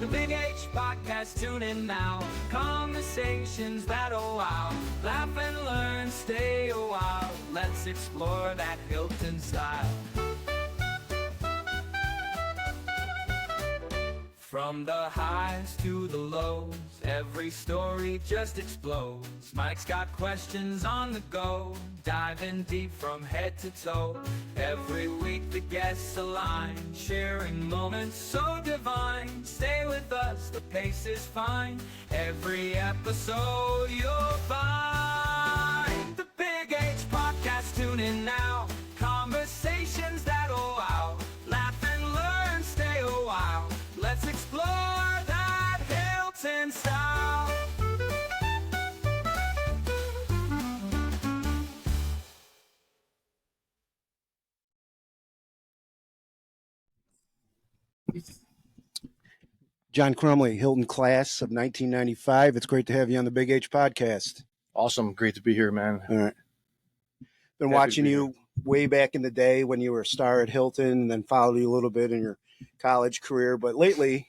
The Big H Podcast, tune in now. Conversations that'll wow. Laugh and learn, stay a while. Let's explore that Hilton style. From the highs to the lows, every story just explodes. Mike's got questions on the go, diving deep from head to toe. Every week the guests align, sharing moments so divine. Stay with us, the pace is fine. Every episode you'll find. The Big H Podcast, tune in now. Conversations that'll wow. Laugh and learn, stay a while. Let's explore that Hilton style. Jon Crumley, Hilton class of 1995. It's great to have you on the Big H Podcast. Awesome. Great to be here, man. All right. Been Happy watching to be you way back in the day when you were a star at Hilton, and then followed you a little bit in your college career. But lately,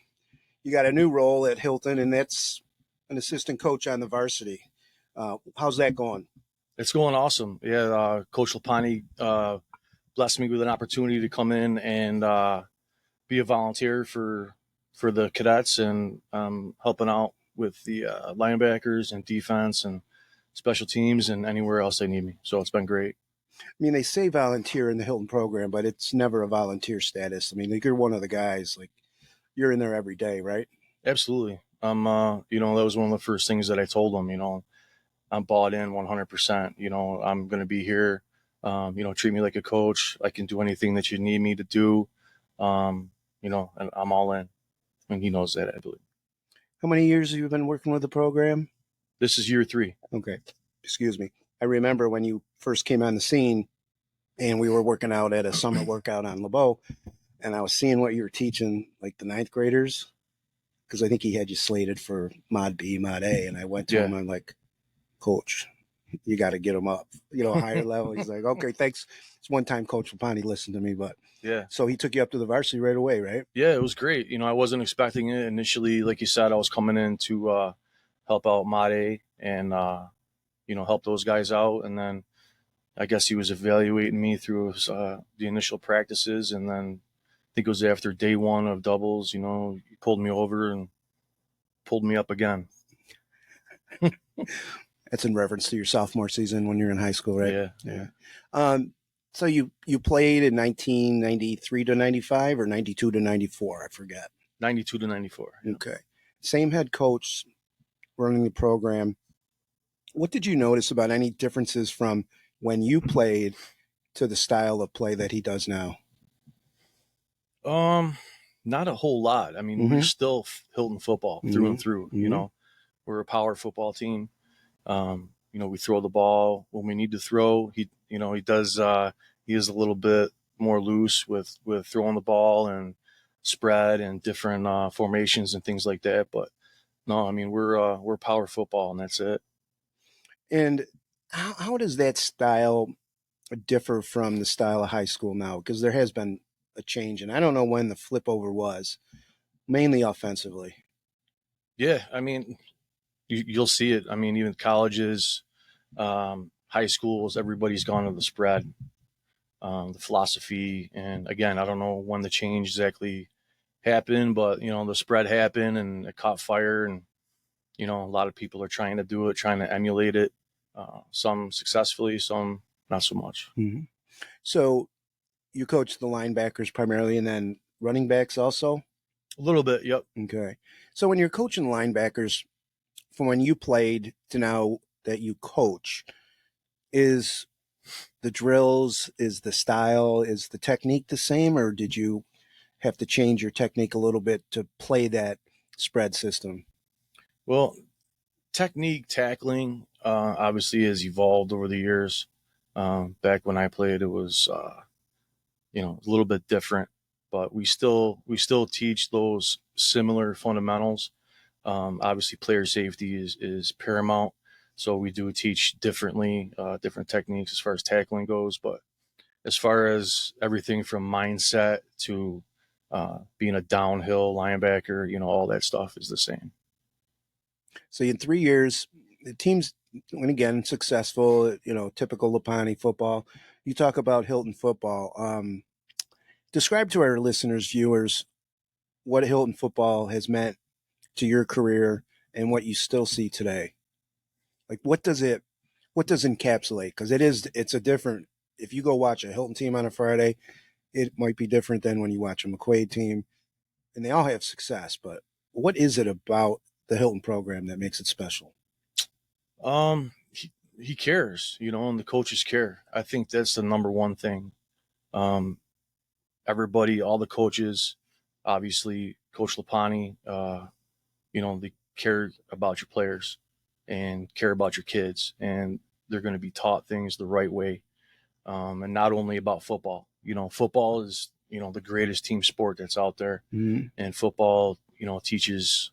you got a new role at Hilton, and that's an assistant coach on the varsity. How's that going? It's going awesome. Yeah, Coach Lapani blessed me with an opportunity to come in and be a volunteer for the cadets, and helping out with the linebackers and defense and special teams and anywhere else they need me. So it's been great. I mean, they say volunteer in the Hilton program, but it's never a volunteer status. I mean, like, you're one of the guys, like, you're in there every day, right? Absolutely. That was one of the first things that I told them, I'm bought in 100%. I'm going to be here. Treat me like a coach. I can do anything that you need me to do. And I'm all in. And he knows that, I believe. How many years have you been working with the program? This is year 3. Okay. Excuse me. I remember when you first came on the scene and we were working out at a summer workout on LeBeau, and I was seeing what you were teaching, like the 9th graders, because I think he had you slated for Mod B, Mod A. And I went to him, I'm like, Coach, you got to get him up, a higher level. He's like, okay, thanks. It's one time Coach Lapani listened to me, but yeah. So he took you up to the varsity right away, right? Yeah, it was great. I wasn't expecting it initially. Like you said, I was coming in to help out Mod A and, help those guys out. And then I guess he was evaluating me through the initial practices. And then I think it was after day 1 of doubles, he pulled me over and pulled me up again. That's in reference to your sophomore season when you're in high school, right? Yeah. So you played in 1993 to 95 or 92 to 94, I forget. 92 to 94. Yeah. Okay. Same head coach running the program. What did you notice about any differences from when you played to the style of play that he does now? Not a whole lot. I mean, we're still Hilton football through and through. We're a power football team. We throw the ball when we need to throw. He does. He is a little bit more loose with throwing the ball and spread and different formations and things like that. But no, I mean, we're power football, and that's it. And how does that style differ from the style of high school now? Because there has been a change, and I don't know when the flip over was, mainly offensively. Yeah, I mean, you'll see it. I mean, even colleges, high schools, everybody's gone to the spread, the philosophy. And again, I don't know when the change exactly happened, but, the spread happened and it caught fire. And, a lot of people are trying to do it, trying to emulate it. Some successfully, some not so much. Mm-hmm. So you coach the linebackers primarily and then running backs also? A little bit, yep. Okay. So when you're coaching linebackers, from when you played to now that you coach, is the drills, is the style, is the technique the same, or did you have to change your technique a little bit to play that spread system? Well, technique, tackling, obviously has evolved over the years. Back when I played, it was, a little bit different, but we still teach those similar fundamentals. Obviously player safety is paramount. So we do teach differently, different techniques as far as tackling goes. But as far as everything from mindset to being a downhill linebacker, all that stuff is the same. So in 3 years, the team's, and again, successful, typical Lapani football. You talk about Hilton football. Describe to our listeners, viewers, what Hilton football has meant to your career and what you still see today. Like, what does encapsulate? Because it's a different, if you go watch a Hilton team on a Friday, it might be different than when you watch a McQuaid team, and they all have success. But what is it about the Hilton program that makes it special? He cares, and the coaches care. I think that's the number one thing. Everybody, all the coaches, obviously Coach Lapani, they care about your players and care about your kids, and they're going to be taught things the right way. And not only about football. Football is, the greatest team sport that's out there. Mm-hmm. And football, teaches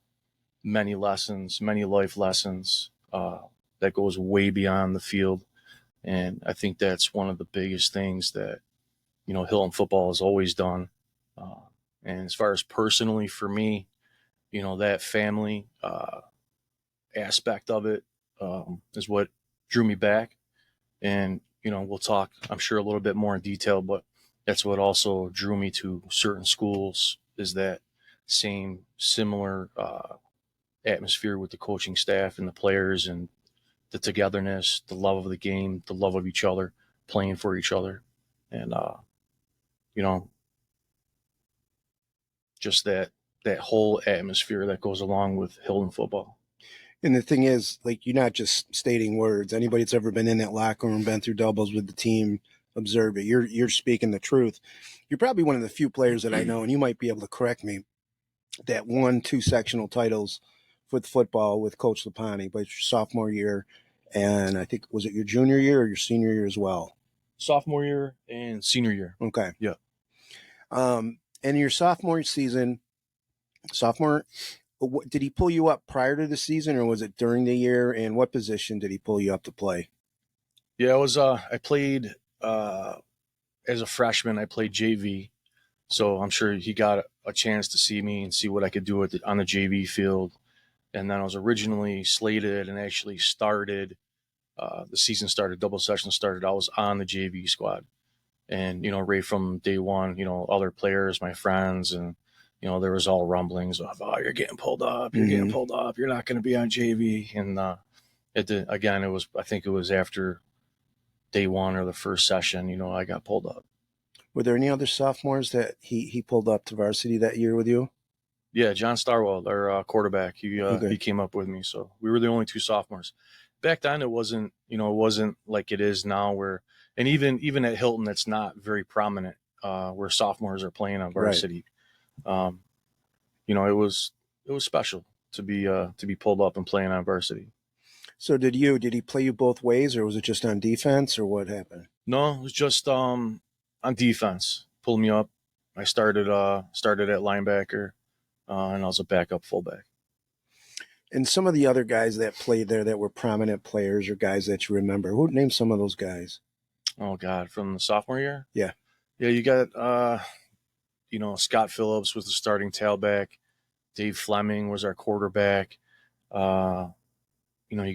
many lessons, many life lessons that goes way beyond the field. And I think that's one of the biggest things that, Hilton football has always done. And as far as personally for me, that family aspect of it is what drew me back. And, we'll talk, I'm sure, a little bit more in detail, but that's what also drew me to certain schools, is that similar atmosphere with the coaching staff and the players, and the togetherness, the love of the game, the love of each other, playing for each other. And, just that whole atmosphere that goes along with Hilton football. And the thing is, like, you're not just stating words. Anybody that's ever been in that locker room, been through doubles with the team, observed it. You're speaking the truth. You're probably one of the few players that I know, and you might be able to correct me, that won 2 sectional titles with football with Coach Lapani, but your sophomore year, and I think, was it your junior year or your senior year as well? Sophomore year and senior year. Okay. Yeah. And your sophomore season, did he pull you up prior to the season, or was it during the year? And what position did he pull you up to play? Yeah, I played as a freshman. I played JV, so I'm sure he got a chance to see me and see what I could do on the JV field. And then I was originally slated and actually started. The season started, double session started. I was on the JV squad, and right from day one, other players, my friends, and there was all rumblings of, oh, you're getting pulled up, getting pulled up, you're not going to be on JV. And I think it was after day one or the first session, I got pulled up. Were there any other sophomores that he pulled up to varsity that year with you? Yeah, John Starwell, our quarterback, he came up with me. So we were the only 2 sophomores. Back then, it wasn't like it is now, and even at Hilton, that's not very prominent, where sophomores are playing on varsity. Right. It was special to be pulled up and playing on varsity. So did he play you both ways, or was it just on defense, or what happened? No, it was just on defense. Pulled me up. I started at linebacker, and I was a backup fullback. And some of the other guys that played there that were prominent players, or guys that you remember, who named some of those guys? Oh God, from the sophomore year? Yeah. Yeah, you got Scott Phillips was the starting tailback. Dave Fleming was our quarterback. You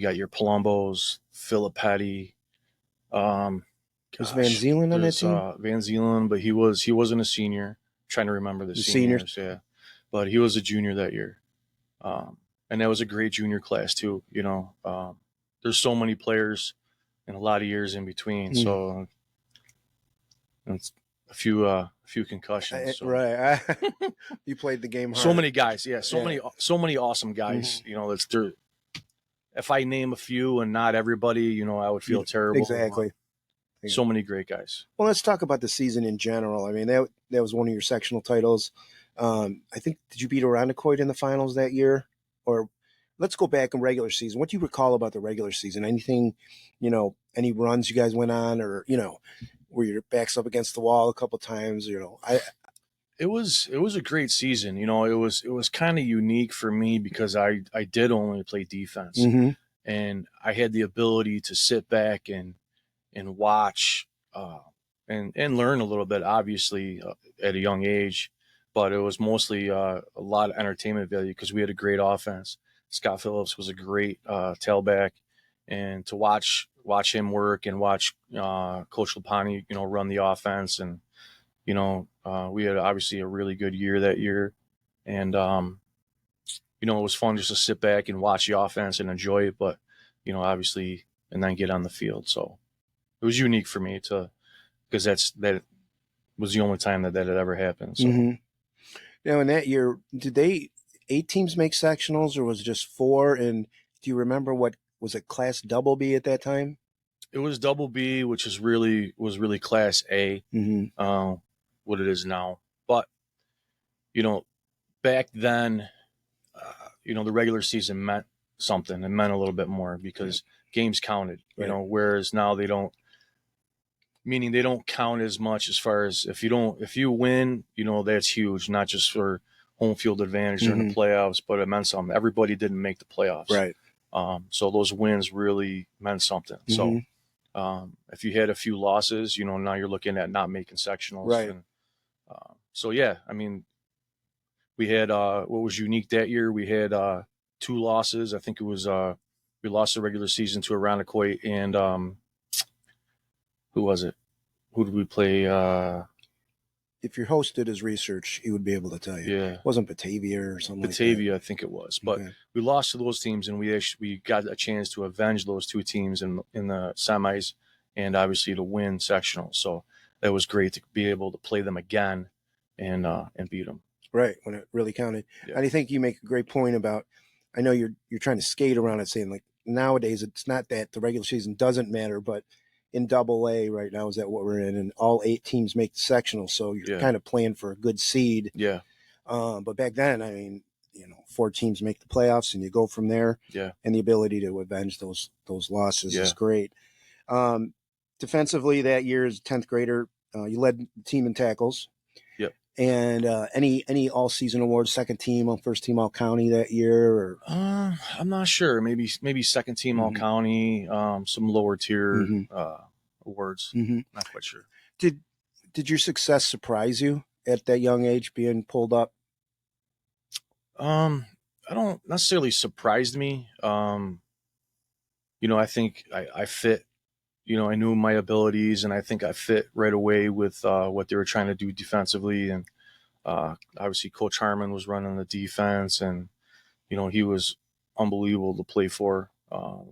got your Palombos, Philip Petty. Was Van Zeeland on that team? Van Zeeland, but he wasn't a senior. I'm trying to remember the seniors. Yeah, but he was a junior that year. And that was a great junior class too. There's so many players and a lot of years in between. So it's a few concussions. So. Right. You played the game hard. So many guys. Yeah. So many awesome guys. If I name a few and not everybody, I would feel terrible. Exactly. So many great guys. Well, let's talk about the season in general. I mean, that was one of your sectional titles. I think, did you beat Irondequoit in the finals that year? Or let's go back in regular season. What do you recall about the regular season? Anything, any runs you guys went on, or, where your backs up against the wall a couple of times, It was a great season. It was kind of unique for me because I did only play defense, and I had the ability to sit back and watch and learn a little bit, obviously, at a young age. but it was mostly a lot of entertainment value because we had a great offense. Scott Phillips was a great tailback, and to watch him work and watch Coach Lapani, run the offense, and we had obviously a really good year that year, and it was fun just to sit back and watch the offense and enjoy it, but obviously, and then get on the field. So it was unique for me because that was the only time that had ever happened. So. Mm-hmm. Now, in that year, did 8 teams make sectionals, or was it just 4? And do you remember what was it, Class Double B at that time? It was Double B, which was really Class A, Mm-hmm. what it is now. But back then, the regular season meant something. It meant a little bit more because games counted. Right. Whereas now they don't. Meaning they don't count as much as far as if you win, that's huge, not just for home field advantage during the playoffs, but it meant something. Everybody didn't make the playoffs. Right. So those wins really meant something. Mm-hmm. So if you had a few losses, now you're looking at not making sectionals. Right. And, so, yeah, I mean, we had what was unique that year. We had 2 losses. I think it was we lost the regular season to Irondequoit and who was it? Who did we play? If your host did his research, he would be able to tell you. Yeah. It wasn't Batavia or something Batavia, like I think it was. But Okay. we lost to those teams, and we got a chance to avenge those 2 teams in the semis, and obviously to win sectionals. So that was great to be able to play them again and beat them. Right, when it really counted. Yeah. And I think you make a great point about, I know you're trying to skate around it, saying like nowadays it's not that the regular season doesn't matter, but in Double A right now is that what we're in, and all 8 teams make the sectional, so you're kind of playing for a good seed. Yeah. But back then, I mean, 4 teams make the playoffs, and you go from there. Yeah. And the ability to avenge those losses is Yeah. great. Defensively, that year as a 10th grader, you led the team in tackles. Yep. And any all season awards, second team, first team all county that year, or I'm not sure. Maybe second team all county, some lower tier awards. Not quite sure. Did your success surprise you at that young age, being pulled up? I don't necessarily surprised me. I think I fit. I knew my abilities, and I think I fit right away with what they were trying to do defensively. And obviously, Coach Harmon was running the defense, and he was unbelievable to play for.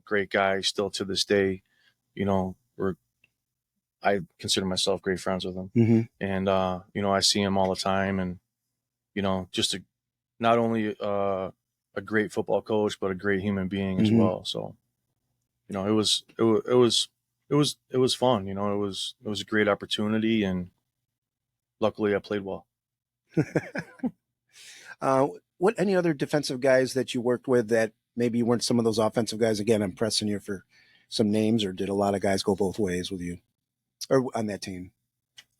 Great guy, still to this day. I consider myself great friends with him, and I see him all the time, and just not only a great football coach, but a great human being as well. So, it was fun. It was a great opportunity, and luckily I played well. What any other defensive guys that you worked with that maybe you weren't some of those offensive guys? Again, I'm pressing you for some names, or did a lot of guys go both ways with you or on that team?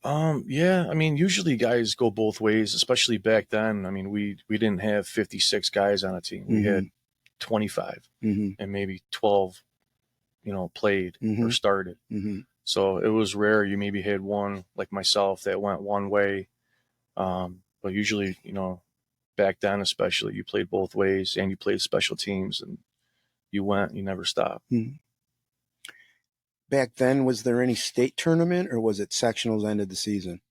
Yeah, I mean, usually guys go both ways, especially back then. I mean, we didn't have 56 guys on a team. We had 25 and maybe 12, played or started. So it was rare. You maybe had one like myself that went one way. But usually, back then, especially, you played both ways and you played special teams, and you never stopped. Back then, was there any state tournament, or was it sectionals ended the season?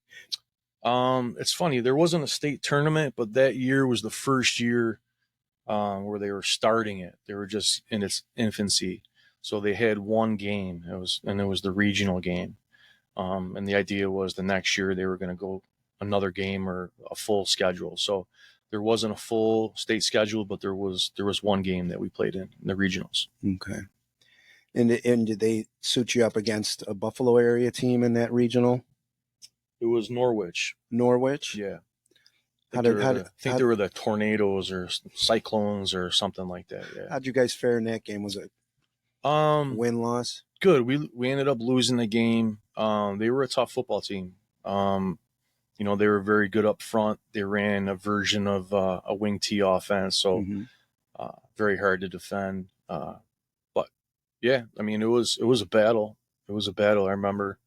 It's funny. There wasn't a state tournament, but that year was the first year where they were starting it. They were just in its infancy. So they had one game. It was the regional game. And the idea was the next year they were going to go another game or a full schedule. So there wasn't a full state schedule, but there was one game that we played in the regionals. Okay. And did they suit you up against a Buffalo area team in that regional? It was Norwich. Norwich? Yeah. I think they were the Tornadoes or Cyclones or something like that. Yeah. How'd you guys fare in that game? Was it win-loss? Good. We ended up losing the game. They were a tough football team. They were very good up front. They ran a version of a wing T offense, so very hard to defend. But yeah, I mean, it was a battle. It was a battle. I remember,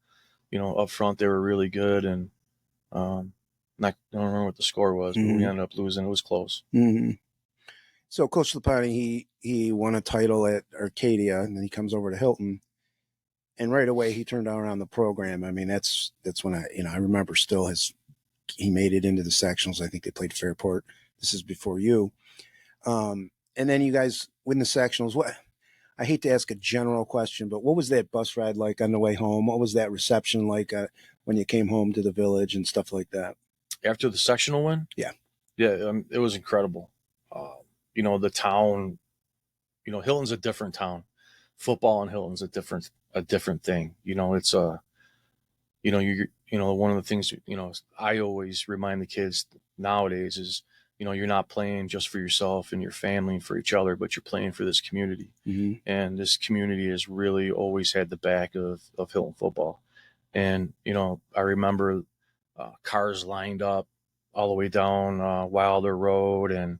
up front they were really good, and I don't remember what the score was, but we Mhm. ended up losing. It was close. Mm-hmm. So Coach Lapani, he won a title at Arcadia, and then he comes over to Hilton, and right away he turned around the program. I mean, that's when I remember still he made it into the sectionals. I think they played Fairport. This is before you. And then you guys win the sectionals. What, I hate to ask a general question, but what was that bus ride like on the way home? What was that reception like when you came home to the village and stuff like that? After the sectional win, Yeah. It was incredible. The town, Hilton's a different town. Football in Hilton's a different thing. It's one of the things I always remind the kids nowadays is you're not playing just for yourself and your family and for each other, but you're playing for this community. Mm-hmm. And this community has really always had the back of Hilton football. And I remember cars lined up all the way down Wilder Road, and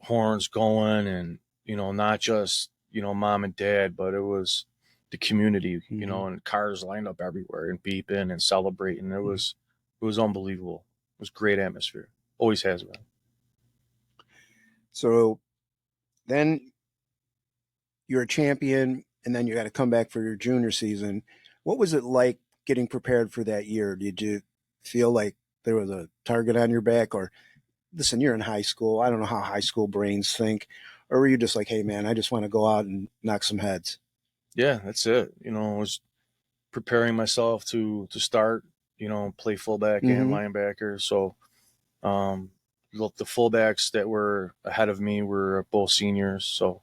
horns going, and not just mom and dad, but it was the community, Mm-hmm. and cars lined up everywhere and beeping and celebrating. It was unbelievable. It was great atmosphere. Always has been. So then you're a champion, and then you got to come back for your junior season. What was it like getting prepared for that year? Did you feel like there was a target on your back, or listen, you're in high school. I don't know how high school brains think, or were you just like, hey man, I just want to go out and knock some heads? Yeah, that's it. I was preparing myself to start, play fullback and Mm-hmm. linebacker. So the fullbacks that were ahead of me were both seniors. So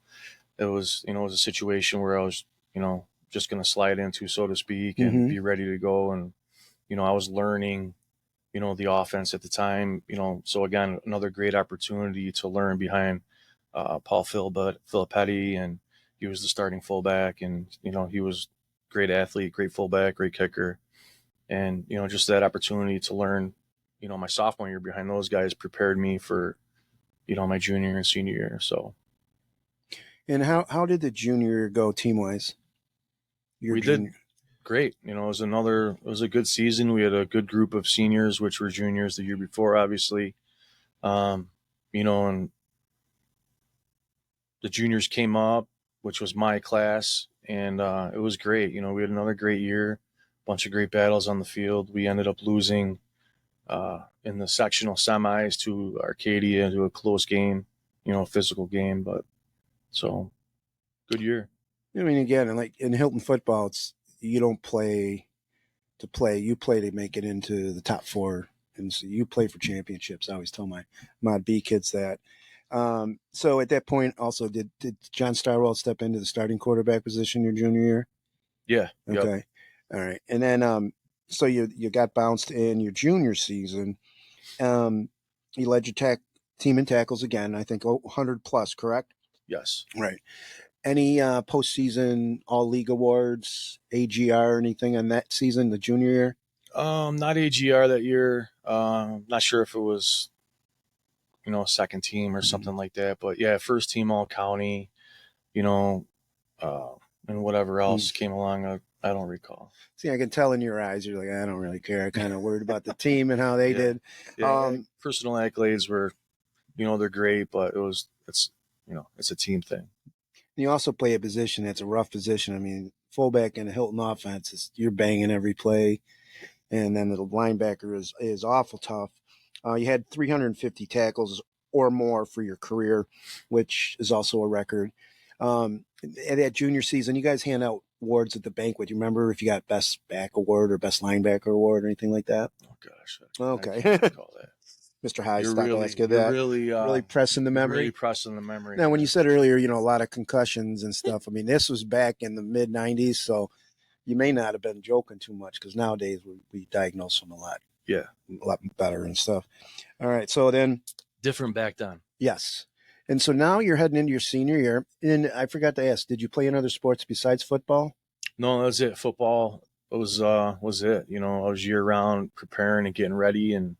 it was a situation where I was, just going to slide into, so to speak, and Mm-hmm. be ready to go. And, I was learning, the offense at the time, so again, another great opportunity to learn behind Paul Filippetti, and he was the starting fullback, and, he was great athlete, great fullback, great kicker. And, just that opportunity to learn, my sophomore year behind those guys prepared me for, my junior and senior year. So And how did the junior year go team wise? Your we did junior. great. It was a good season. We had a good group of seniors, which were juniors the year before, obviously. And the juniors came up, which was my class, and it was great. We had another great year, bunch of great battles on the field. We ended up losing in the sectional semis to Arcadia, to a close game, a physical game, but so good year. I mean, again, like in Hilton football, it's you don't play to play. You play to make it into the top four, and so you play for championships. I always tell my B kids that. So at that point, also, did John Starwell step into the starting quarterback position your junior year? Yeah. Yep. Okay, all right, and then so you got bounced in your junior season. Um, you led your team in tackles again. I think 100 plus, correct? Yes. Right. Any postseason all league awards, AGR, anything on that season, the junior year? Not AGR that year. Not sure if it was, second team or something like that. But yeah, first team all county, you know, uh, and whatever else came along. I don't recall. See, I can tell in your eyes, you're like, I don't really care. I kind of worried about the team and how they Yeah. did. Yeah. Personal accolades were, they're great, but it's a team thing. You also play a position that's a rough position. I mean, fullback in the Hilton offense, you're banging every play. And then the linebacker is awful tough. You had 350 tackles or more for your career, which is also a record. At that junior season, you guys hand out awards at the banquet. You remember if you got best back award or best linebacker award or anything like that? Oh gosh. Okay. I can't recall that. Mr. High, You're stop really, asking you're that. really, Really pressing the memory. really pressing the memory. Now, when here. you said earlier, a lot of concussions and stuff. I mean, this was back in the mid '90s, so you may not have been joking too much because nowadays we diagnose them a lot better and stuff. All right, so then Different back then. yes, and so now you're heading into your senior year, and I forgot to ask, did you play in other sports besides football? No, that was it. Football was it. I was year round preparing and getting ready, and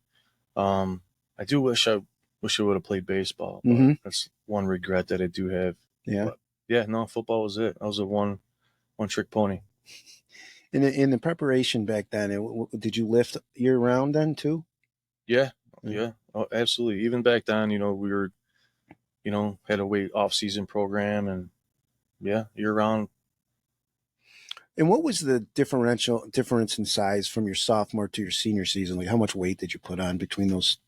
I do wish I would have played baseball, but that's one regret that I do have. Yeah. But yeah, no, football was it. I was a one trick pony. In the preparation back then, did you lift year round then too? Yeah, Yeah. yeah, oh, absolutely. Even back then, we were, had a weight off season program, and yeah, year round. And what was the difference in size from your sophomore to your senior season? Like, how much weight did you put on between those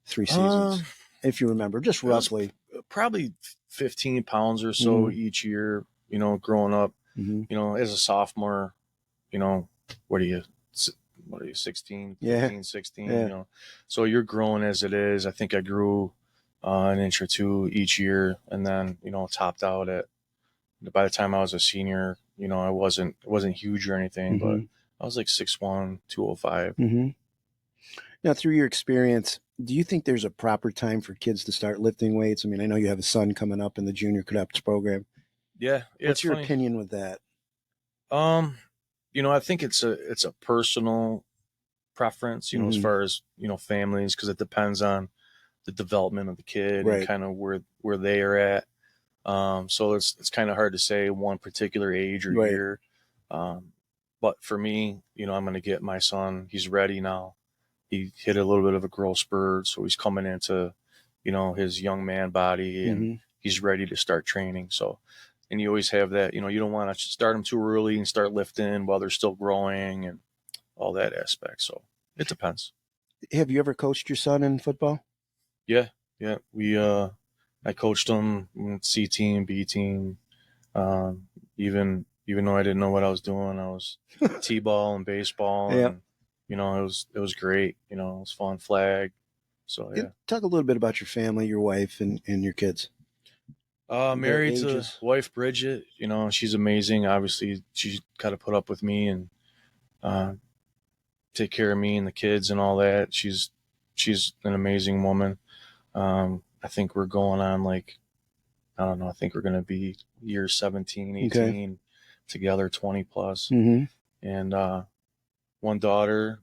3 seasons, Um, if you remember, just it was roughly? probably 15 pounds or so Mm-hmm. each year. Growing up, Mm-hmm. as a sophomore, you know, what are you, what are you, 16, Yeah. 15, 16, Yeah. so you're growing as it is. I think I grew an inch or two each year, and then, topped out at, by the time I was a senior, I wasn't huge or anything, but Mm-hmm. I was like 6'1", 205. Mm-hmm. Now, through your experience, do you think there's a proper time for kids to start lifting weights? I mean, I know you have a son coming up in the junior cadets program. Yeah, yeah, What's it's your funny. opinion with that? Um, I think it's a personal preference, as Mm-hmm. far as, families, because it depends on the development of the kid and Right. kind of where they are at. So it's kind of hard to say one particular age or Right. year. But for me, I'm going to get my son. He's ready now. He hit a little bit of a growth spurt, so he's coming into, his young man body, and Mm-hmm. he's ready to start training. So, and you always have that, you don't want to start them too early and start lifting while they're still growing and all that aspect. So it depends. Have you ever coached your son in football? Yeah, yeah. I coached him in C team, B team. Um, even though I didn't know what I was doing, I was t-ball and baseball, Yeah. and it was great. It was fun. Flag. So yeah. Talk a little bit about your family, your wife, and your kids. Their Married to ages. wife Bridget. She's amazing. Obviously, she's got to put up with me and uh, take care of me and the kids and all that. She's an amazing woman. I think we're going on, like, I don't know. I think we're going to be year 17, Okay. 18 together, 20 plus. Mm-hmm. And one daughter,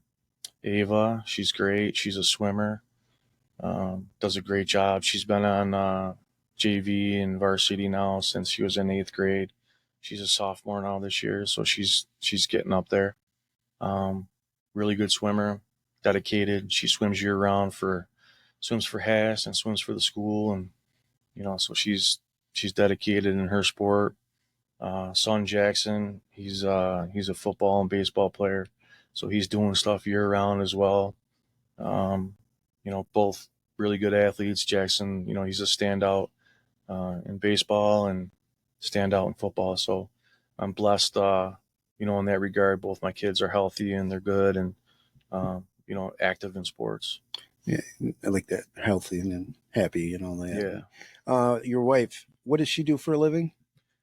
Ava. She's great. She's a swimmer. Does a great job. She's been on JV and varsity now since she was in 8th grade. She's a sophomore now this year, so she's getting up there. Um, Really good swimmer, dedicated. She swims year round swims for Haas and swims for the school, and so she's dedicated in her sport. Son Jackson, he's a football and baseball player, so he's doing stuff year round as well. Um, both really good athletes. Jackson, he's a standout in baseball and standout in football. So I'm blessed, in that regard. Both my kids are healthy and they're good, and active in sports. Yeah, I like that. Healthy and then happy and all that. Yeah. Your wife, what does she do for a living,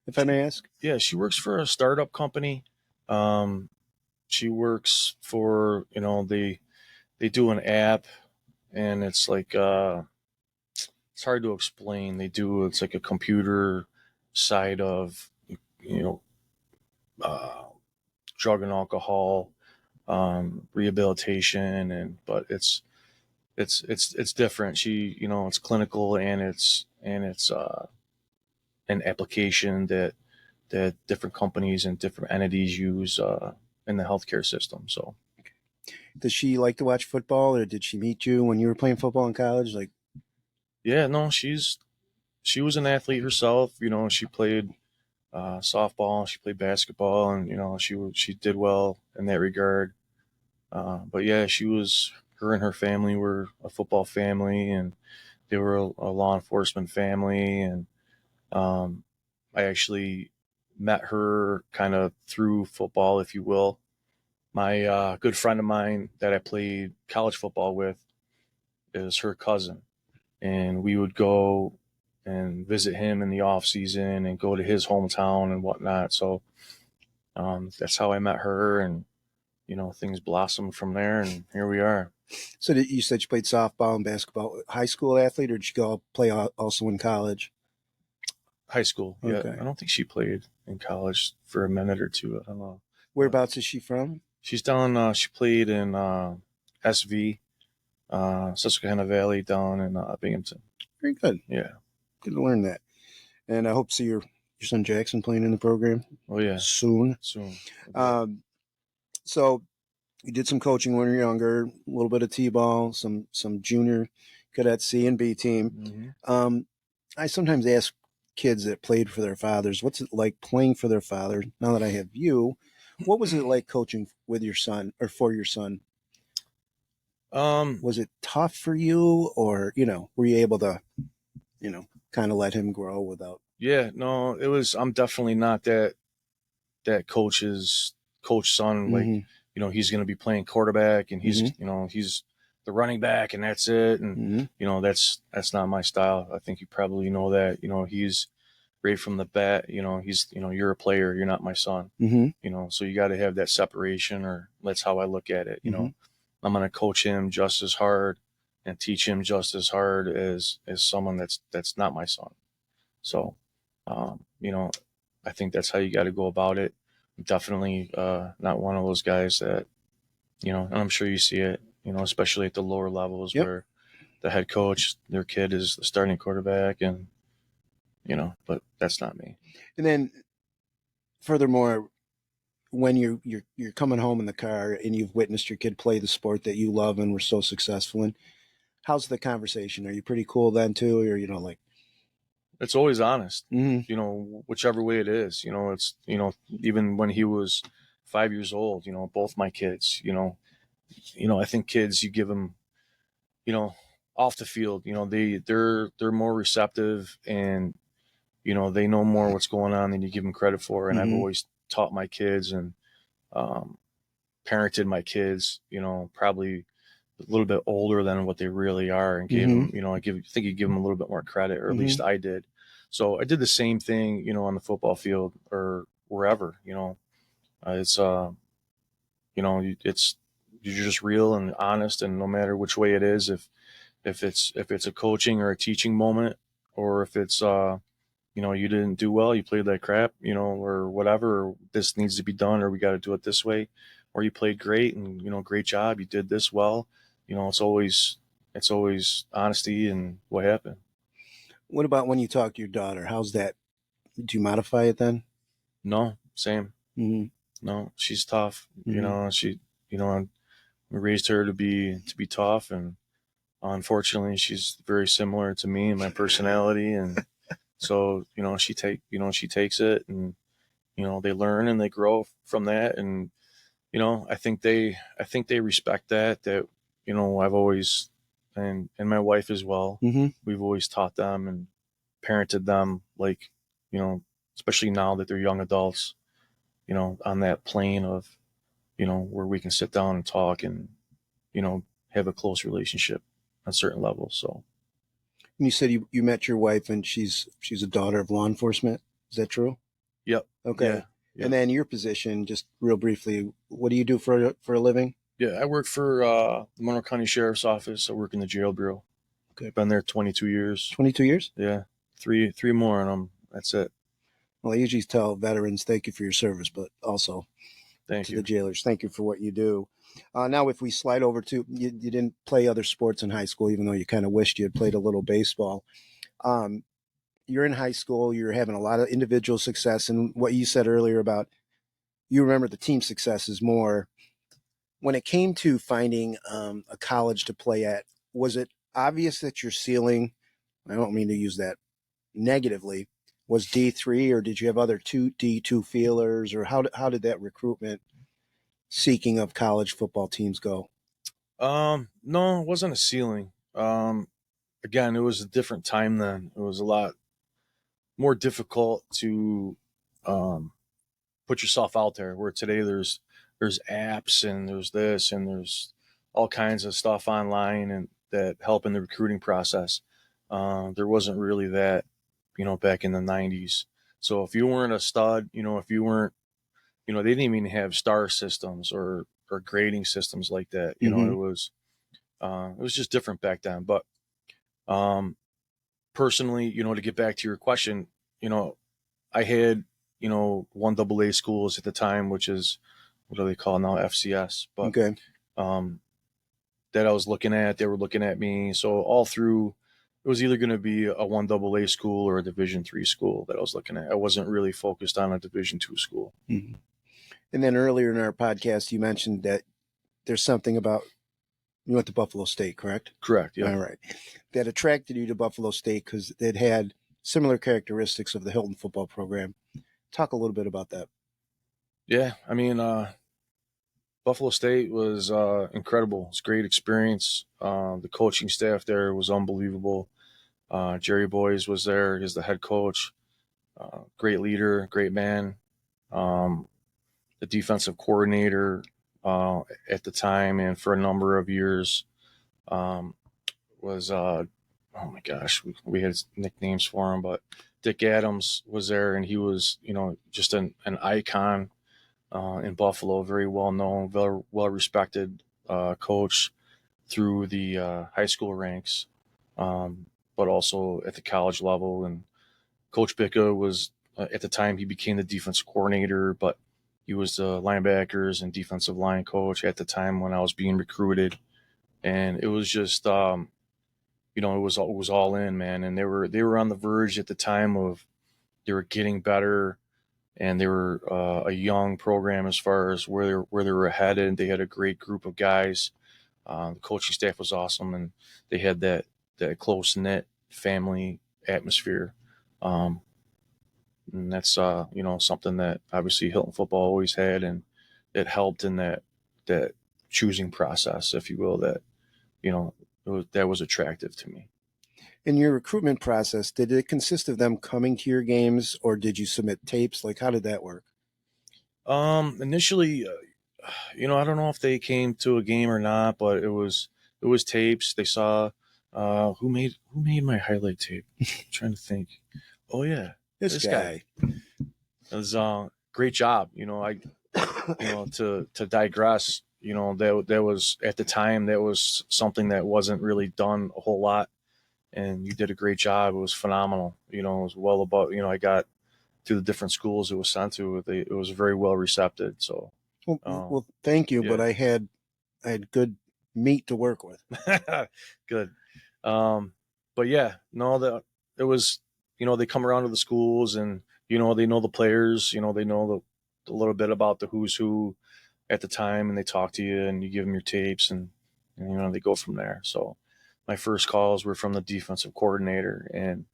if I may ask? Yeah, she works for a startup company. Um, she works for, they do an app, and it's like it's hard to explain. It's like a computer side of, you know uh, drug and alcohol rehabilitation, but it's different. It's clinical, and it's an application that different companies and different entities use in the healthcare system. So Does she like to watch football, or did she meet you when you were playing football in college? Like, yeah, no, she was an athlete herself. She played softball, she played basketball, and she did well in that regard. But yeah, her and her family were a football family, and they were a law enforcement family, and um, I actually met her kind of through football, if you will. My good friend of mine that I played college football with is her cousin, and we would go and visit him in the off season and go to his hometown and whatnot. So that's how I met her, and things blossomed from there, and here we are. so you said you played softball and basketball, high school athlete, or did you go play also in college? High school, yeah. Okay. I don't think she played in college for a minute or two. I don't know. Whereabouts is she from? She's down. She played in SV, Susquehanna Valley, down in Binghamton. Very good. Yeah. Good to learn that. And I hope to see your son Jackson playing in the program Oh yeah. soon. Soon. Um, so you did some coaching when you were younger, a little bit of t-ball, some junior cadet C and B team. Mm-hmm. I sometimes ask kids that played for their fathers, what's it like playing for their father? Now that I have you, what was it like coaching with your son or for your son? Was it tough for you, or, were you able to, kind of let him grow without? Yeah, no, it was. I'm definitely not that coach son. Like, Mm-hmm. he's going to be playing quarterback and he's, Mm-hmm. he's the running back and that's it. And, Mm-hmm. that's not my style. I think you probably know that, he's right from the bat, he's, you're a player, you're not my son, Mm-hmm. so you got to have that separation, or that's how I look at it. Mm-hmm. I'm going to coach him just as hard and teach him just as hard as someone that's not my son. So, I think that's how you got to go about it. I'm definitely not one of those guys that, and I'm sure you see it, especially at the lower levels Yep. where the head coach, their kid is the starting quarterback, and, but that's not me. And then furthermore, when you're coming home in the car and you've witnessed your kid play the sport that you love and were so successful in, how's the conversation? Are you pretty cool then too, or like? It's always honest, Mm-hmm. whichever way it is. It's, even when he was 5 years old, both my kids, I think kids, you give them, off the field, they're more receptive, and, they know more what's going on than you give them credit for. And I've Mm-hmm. always taught my kids and parented my kids, probably a little bit older than what they really are, and gave them, I think you give them a little bit more credit, or at least I did. So I did the same thing, on the football field or wherever. It's it's, you're just real and honest, and no matter which way it is, if it's a coaching or a teaching moment, or if it's you didn't do well, you played like crap, or whatever, or this needs to be done, or we got to do it this way, or you played great and, great job, you did this well, it's always honesty and what happened. What about when you talk to your daughter? How's that? Do you modify it then? No, same. Mm-hmm. No, she's tough. Mm-hmm. We raised her to be tough, and unfortunately she's very similar to me and my personality, and so, she takes it, and, they learn and they grow from that. And, I think they respect that, I've always, and my wife as well, Mm-hmm. we've always taught them and parented them, like, you know, especially now that they're young adults, on that plane of, where we can sit down and talk and, have a close relationship on certain levels. So, And you said you met your wife and she's a daughter of law enforcement. Is that true? yep. Okay. Yeah. And Yep. then your position, just real briefly, what do you do for a living? Yeah. I work for the Monroe County Sheriff's Office. I work in the jail bureau. Okay. Been there 22 years. 22 years? Yeah. Three more on them. That's it. Well, I usually tell veterans, thank you for your service, but also Thank to you. the jailers, thank you for what you do. Now, if we slide over to, you didn't play other sports in high school, even though you kind of wished you had played a little baseball. You're in high school, you're having a lot of individual success. And what you said earlier about you remember the team successes more. When it came to finding a college to play at, was it obvious that your ceiling, I don't mean to use that negatively, was D3, or did you have other D2 feelers, or how did that recruitment seeking of college football teams go? No, it wasn't a ceiling. Again, it was a different time then. It was a lot more difficult to put yourself out there. Where today there's apps and there's this and there's all kinds of stuff online and that help in the recruiting process. There wasn't really that, back in the '90s. So if you weren't a stud, if you weren't, they didn't even have star systems or grading systems like that. Mm-hmm. It was just different back then. But personally, to get back to your question, I had, 1AA schools at the time, which is, what do they call now, FCS. But Okay. that I was looking at, they were looking at me. So all through, it was either going to be a 1AA school or a Division III school that I was looking at. I wasn't really focused on a Division II school. Mm-hmm. And then earlier in our podcast, you mentioned that there's something about you went to Buffalo State, correct? Correct. Yeah. All right. That attracted you to Buffalo State because it had similar characteristics of the Hilton football program. Talk a little bit about that. Yeah. I mean, Buffalo State was incredible. It's a great experience. The coaching staff there was unbelievable. Jerry Boys was there. He's the head coach. Great leader, great man. The defensive coordinator at the time and for a number of years was oh my gosh, we had nicknames for him, but Dick Adams was there, and he was just an icon in Buffalo, very well known, very well respected coach through the high school ranks, but also at the college level. And Coach Bicka was at the time he became the defensive coordinator, but he was the linebackers and defensive line coach at the time when I was being recruited, and it was just it was all in, man. And they were on the verge at the time of they were getting better, and they were a young program as far as where they were headed. They had a great group of guys. The coaching staff was awesome, and they had that close knit family atmosphere. And that's something that obviously Hilton football always had, and it helped in that choosing process, if you will, that that was attractive to me. In your recruitment process, did it consist of them coming to your games, or did you submit tapes? Like, how did that work? Initially, I don't know if they came to a game or not, but it was tapes. They saw who made my highlight tape. I'm trying to think. Oh yeah, This guy. It was great job. To digress. That was at the time, that was something that wasn't really done a whole lot, and you did a great job. It was phenomenal. It was well above. I got to the different schools it was sent to. It was very well received. So, well, thank you, yeah. but I had good meat to work with. Good. But yeah, no, that it was. They come around to the schools, and they know the players. They know a little bit about the who's who at the time, and they talk to you, and you give them your tapes, and they go from there. So my first calls were from the defensive coordinator, and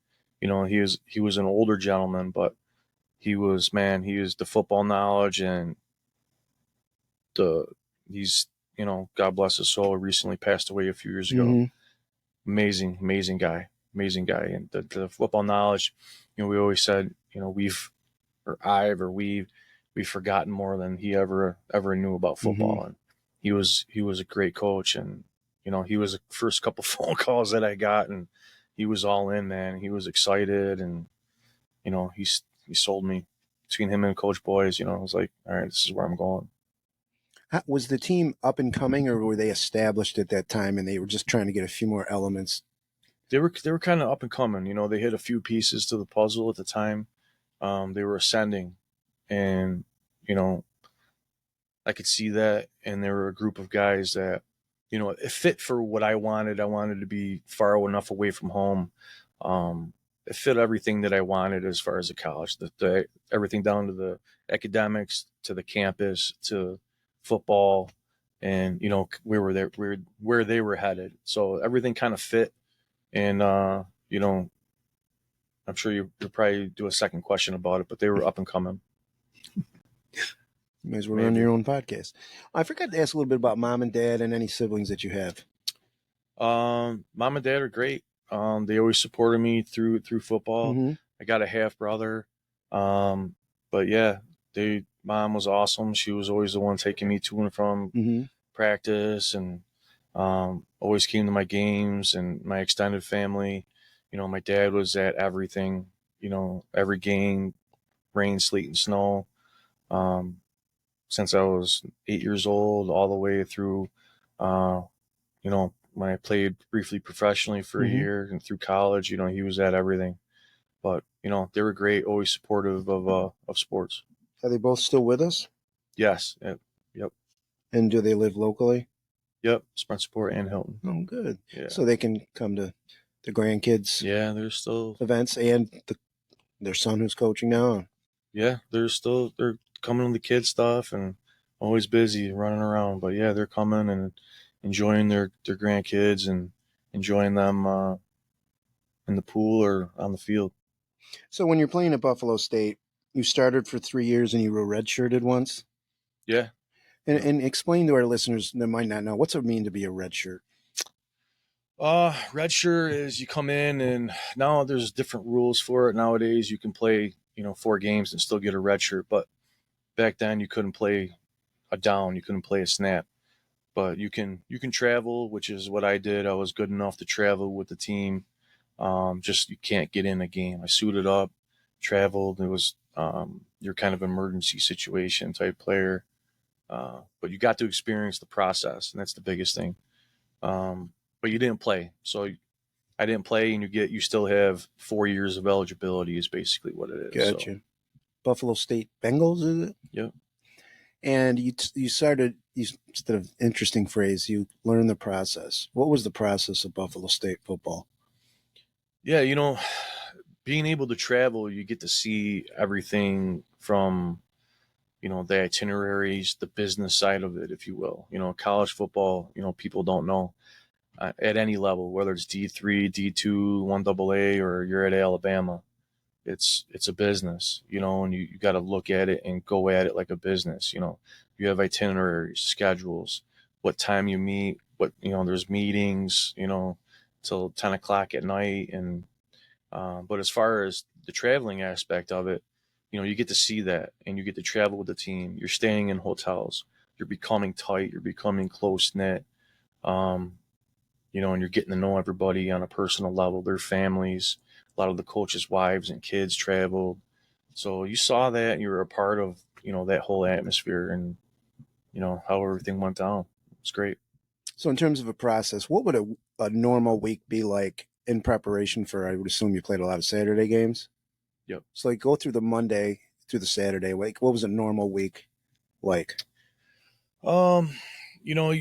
he was an older gentleman, but he was the football knowledge, and he's God bless his soul, recently passed away a few years ago. Mm-hmm. Amazing guy, and the football knowledge. We always said we've forgotten more than he ever knew about football. Mm-hmm. And he was a great coach, and he was the first couple phone calls that I got, and he was all in, man. He was excited, and he sold me. Between him and Coach Boys, I was like, all right, this is where I'm going. Was the team up and coming, or were they established at that time and they were just trying to get a few more elements? They were kind of up and coming. They hit a few pieces to the puzzle at the time. They were ascending, and I could see that, and there were a group of guys that it fit for what I wanted. I wanted to be far enough away from home. It fit everything that I wanted as far as the college, the everything down to the academics, to the campus, to football, and where they were headed. So everything kind of fit, and I'm sure you'll probably do a second question about it, but they were up and coming. You guys were running your own podcast. I forgot to ask a little bit about mom and dad and any siblings that you have. Mom and dad are great. They always supported me through football. Mm-hmm. I got a half brother. But yeah, mom was awesome. She was always the one taking me to and from mm-hmm. practice, and always came to my games, and my extended family. My dad was at everything, every game, rain, sleet, and snow. Since I was 8 years old, all the way through, when I played briefly professionally for mm-hmm. a year, and through college, he was at everything. But, they were great, always supportive of sports. Are they both still with us? Yes. Yep. And do they live locally? Yep. Spencerport and Hilton. Oh, good. Yeah. So they can come to the grandkids. Yeah, they're still events, and their son who's coaching now. Yeah, they're coming to the kids stuff, and always busy running around. But yeah, they're coming and enjoying their grandkids and enjoying them in the pool or on the field. So when you're playing at Buffalo State, you started for 3 years and you were redshirted once. Yeah. And explain to our listeners that might not know, what's it mean to be a redshirt? Redshirt is you come in, and now there's different rules for it. Nowadays you can play, 4 games and still get a redshirt. But back then you couldn't play a down, you couldn't play a snap. But you can travel, which is what I did. I was good enough to travel with the team. Just you can't get in a game. I suited up, traveled. It was your kind of emergency situation type player. But you got to experience the process, and that's the biggest thing. But you didn't play, so I didn't play, and you still have 4 years of eligibility is basically what it is. Gotcha. So, Buffalo State Bengals, is it? yep. And you started, instead of interesting phrase, you learned the process. What was the process of Buffalo State football? Yeah, being able to travel, you get to see everything from the itineraries, the business side of it, if you will. College football, people don't know at any level, whether it's D3, D2, 1AA, or you're at Alabama. It's a business, and you got to look at it and go at it like a business. You have itineraries, schedules, what time you meet, there's meetings, till 10 o'clock at night. And but as far as the traveling aspect of it, you get to see that, and you get to travel with the team. You're staying in hotels. You're becoming tight. You're becoming close knit. Um, and you're getting to know everybody on a personal level, their families. A lot of the coaches' wives and kids traveled. So you saw that, and you were a part of, that whole atmosphere and, how everything went down. It's great. So in terms of a process, what would a normal week be like in preparation for, I would assume you played a lot of Saturday games? Yep. So like go through the Monday through the Saturday. Like what was a normal week like? Um, you know,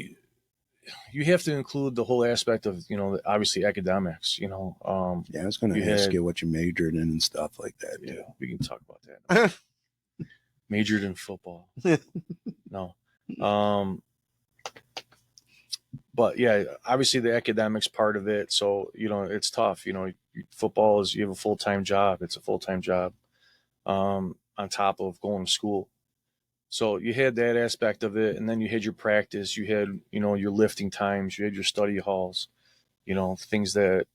you have to include the whole aspect of, obviously academics, Yeah, I was going to ask you what you majored in and stuff like that. Yeah, Too. we can talk about that. Majored in football. No. But yeah, obviously the academics part of it. So, it's tough. Football is, you have a full-time job. It's a full-time job on top of going to school. So you had that aspect of it. And then you had your practice. You had, your lifting times. You had your study halls, things that,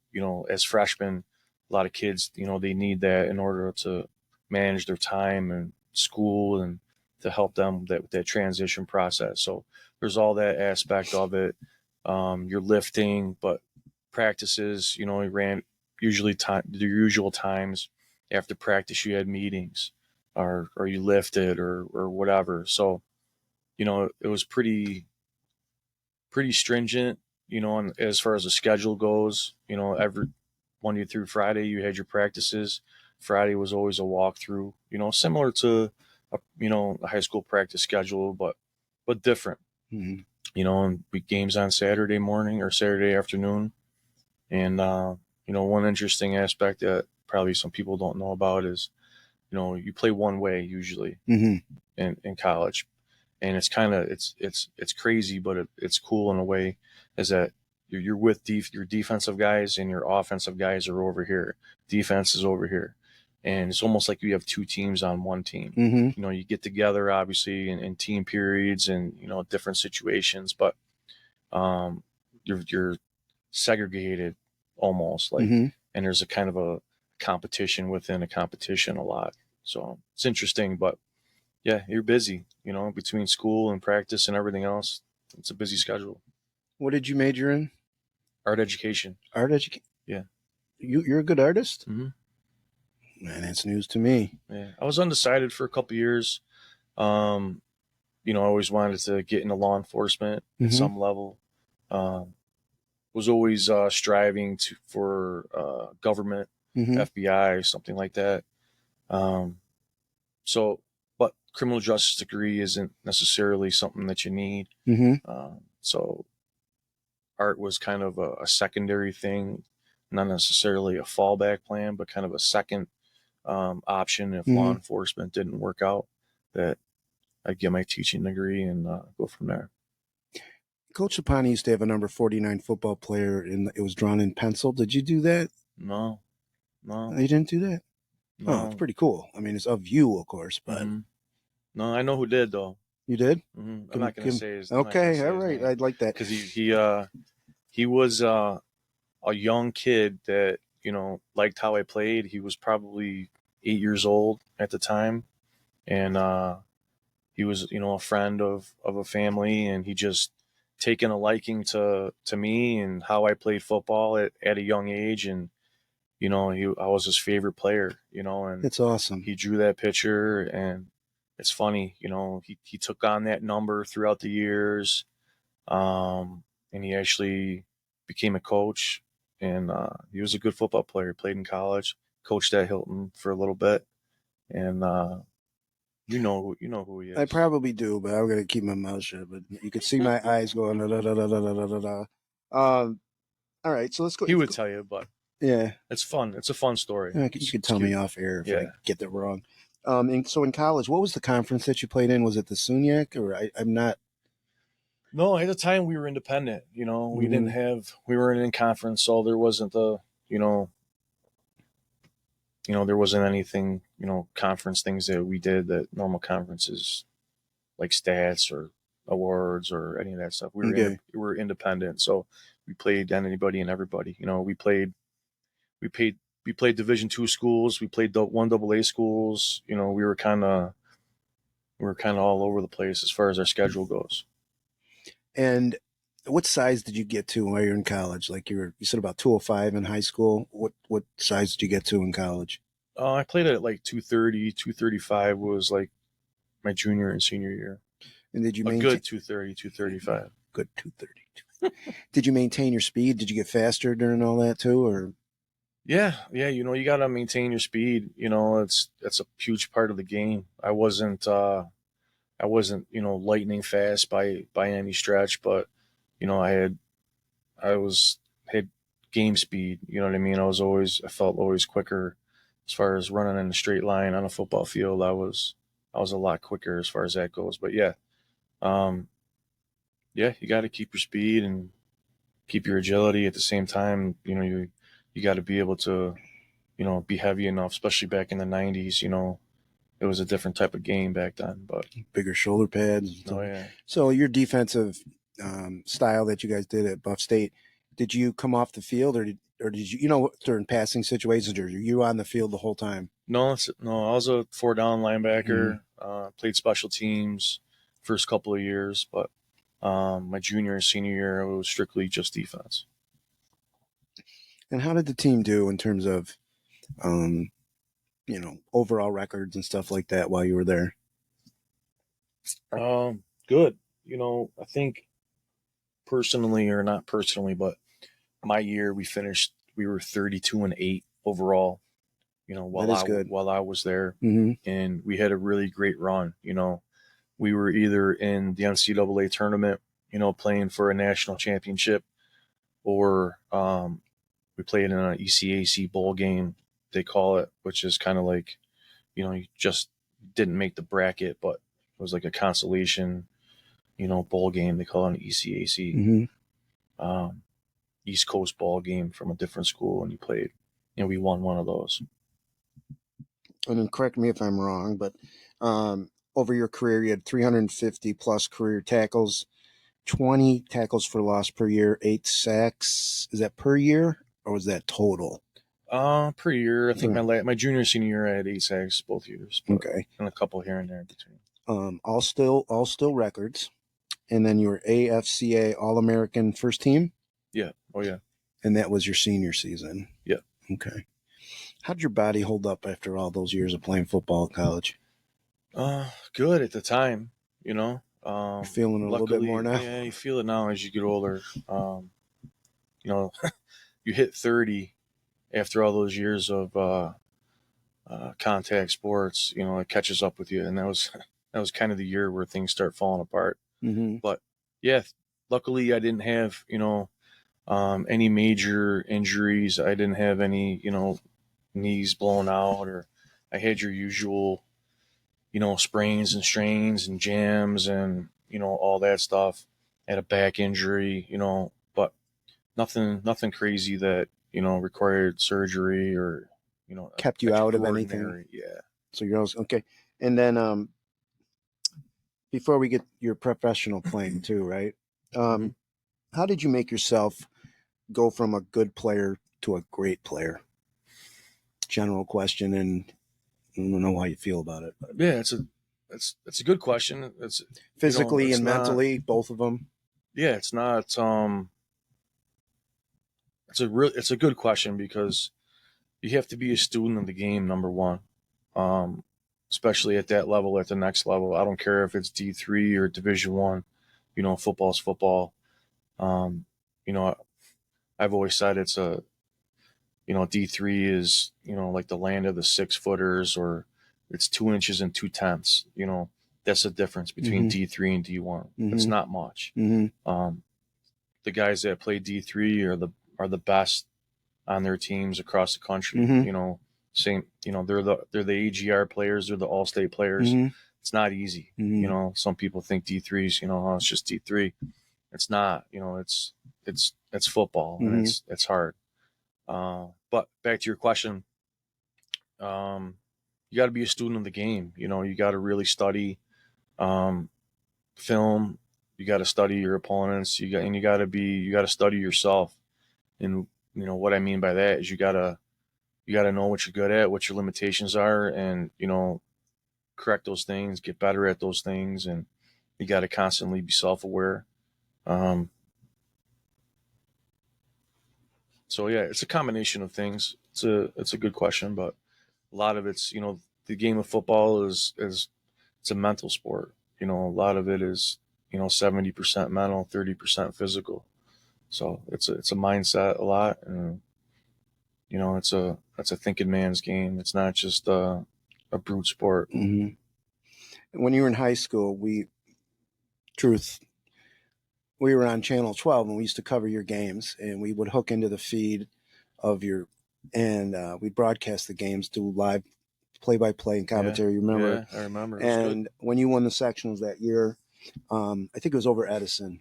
as freshmen, a lot of kids, they need that in order to manage their time and school and to help them with that transition process. So there's all that aspect of it. You're lifting, but practices, you ran usually the usual times. After practice, you had meetings, or you lifted or whatever. So, it was pretty stringent, and as far as the schedule goes, every Monday through Friday you had your practices. Friday was always a walkthrough, similar to a high school practice schedule, but different. Mm-hmm. And we games on Saturday morning or Saturday afternoon. And one interesting aspect that probably some people don't know about is, you play one way usually Mm-hmm. in college, and it's kind of it's crazy, but it's cool in a way, is that you're with your defensive guys and your offensive guys are over here. Defense is over here, and it's almost like you have two teams on one team. Mm-hmm. You get together obviously in team periods and different situations, but you're segregated almost, like, Mm-hmm. and there's a kind of a competition within a competition a lot. So it's interesting, but yeah, you're busy, between school and practice and everything else. It's a busy schedule. What did you major in? Art education. Art education. Yeah. You're a good artist? Mm-hmm. Man, that's news to me. Yeah. I was undecided for a couple years. I always wanted to get into law enforcement at some level. Was always striving for government, Mm-hmm. FBI, something like that. So, but criminal justice degree isn't necessarily something that you need. Mm-hmm. So art was kind of a secondary thing, not necessarily a fallback plan, but kind of a second option if law enforcement didn't work out. That I'd get my teaching degree and go from there. Coach Sapani used to have a number 49 football player, and it was drawn in pencil. Did you do that? No, You didn't do that? no. Oh, it's pretty cool. I mean, it's of you, of course, but No, I know who did though. you did? I'm not going to say his. Okay, all right. I'd like that. Because he was a young kid that liked how I played. He was probably 8 years old at the time, and he was a friend of a family, and he just taken a liking to me and how I played football at a young age, and I was his favorite player, and It's awesome. he drew that picture, and it's funny, he took on that number throughout the years, and he actually became a coach, and he was a good football player. He played in college, coached at Hilton for a little bit, and you know who he is. I probably do, but I'm gonna keep my mouth shut. But you could see my eyes going da da da da da da da da. All right, so let's go. He would tell you, but yeah, it's fun. It's a fun story. you could tell me off air if Yeah. I get that wrong. And so in college, what was the conference that you played in? Was it the SUNYAC or I'm not? No, at the time we were independent. We didn't have. We weren't in conference, so there wasn't the. There wasn't anything. Conference things that we did that normal conferences, like stats or awards or any of that stuff. We were independent, so we played anybody and everybody. We played Division II schools. We played 1AA schools. We were kind of all over the place as far as our schedule goes. And what size did you get to while you were in college? Like you said about 205 in high school. What size did you get to in college? I played at like 230, 235 was like my junior and senior year. And did you maintain good 230, 235? Good 230. Did you maintain your speed? Did you get faster during all that too, or? Yeah. You got to maintain your speed. That's a huge part of the game. I wasn't lightning fast by any stretch, but I had game speed. You know what I mean? I felt always quicker as far as running in a straight line on a football field. I was a lot quicker as far as that goes. But yeah, you got to keep your speed and keep your agility at the same time. You got to be able to, be heavy enough, especially back in the 90s. It was a different type of game back then, but bigger shoulder pads. Oh yeah. So your defensive style that you guys did at Buff State, did you come off the field or did you, during passing situations, or were you on the field the whole time? No, I was a 4-down linebacker. Played special teams first couple of years, but my junior and senior year, it was strictly just defense. And how did the team do in terms of, overall records and stuff like that while you were there? Good. I think personally, or not personally, but my year we were 32-8 overall. While I was there, and we had a really great run. We were either in the NCAA tournament, playing for a national championship, or we played in an ECAC bowl game, they call it, which is kind of like, you just didn't make the bracket, but it was like a consolation, bowl game. They call it an ECAC, East Coast ball game from a different school, and you played. We won one of those. And then correct me if I'm wrong, but over your career, you had 350 plus career tackles, 20 tackles for loss per year, 8 sacks. Is that per year or was that total? Per year. I think my junior, senior year, I had 8 sacks both years. Okay. And a couple here and there in between. All still records. And then you were AFCA All-American first team? Yeah. Oh, yeah. And that was your senior season? Yeah. Okay. How'd your body hold up after all those years of playing football in college? Good at the time, You're feeling it a little bit more now? Yeah, you feel it now as you get older. You hit 30 after all those years of contact sports, it catches up with you. And that was kind of the year where things start falling apart. Mm-hmm. But yeah, luckily I didn't have, any major injuries. I didn't have any, knees blown out, or I had your usual, sprains and strains and jams and, all that stuff. Had a back injury, but nothing crazy that, required surgery or, Kept you out of anything. extraordinary. Yeah. So you're also, okay. And then before we get your professional playing too, right? How did you make yourself go from a good player to a great player? General question, and I don't know how you feel about it. But Yeah, it's a good question. It's physically it's and not, mentally, both of them. yeah, it's not it's a good question because you have to be a student of the game, number one. Especially at that level, at the next level. I don't care if it's D3 or Division 1. Football's football. Um, you know, I've always said it's D3 is, like the land of the 6-footers, or it's 2 inches and 2/10. That's the difference between D3 and D1. It's not much. The guys that play D3 are the best on their teams across the country. Same, they're the AGR players, they're the all-state players. It's not easy. Some people think D3s, oh, it's just D3. It's not, it's football, and it's hard. But back to your question, you got to be a student of the game. You got to really study film. You got to study your opponents. You got to study yourself. And what I mean by that is you got to know what you're good at, what your limitations are, and correct those things, get better at those things, and you got to constantly be self-aware. So yeah, it's a combination of things. It's a good question, but a lot of it's the game of football is it's a mental sport. A lot of it is 70% mental, 30% physical. So it's a mindset a lot, and it's a thinking man's game. It's not just a brute sport. When you were in high school, we were on Channel 12, and we used to cover your games, and we would hook into the feed of and we'd broadcast the games, do live play-by-play and commentary. Yeah, you remember? Yeah, I remember. And when you won the sectionals that year, I think it was over Edison,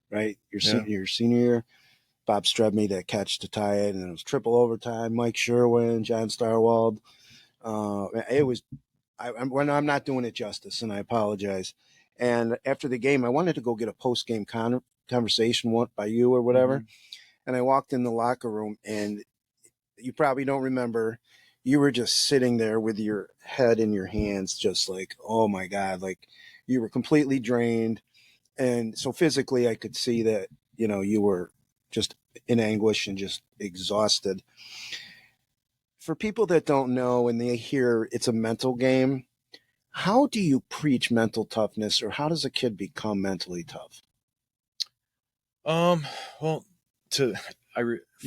right? Your senior year. Bob Streb made that catch to tie it, and it was triple overtime. Mike Sherwin, John Starwald. It was. I'm not doing it justice, and I apologize. And after the game, I wanted to go get a post-game conversation by you or whatever. And I walked in the locker room, and you probably don't remember. You were just sitting there with your head in your hands, just like, oh my God, like you were completely drained. And so physically, I could see that, you were just in anguish and just exhausted. For people that don't know and they hear it's a mental game, how do you preach mental toughness, or how does a kid become mentally tough? Well, You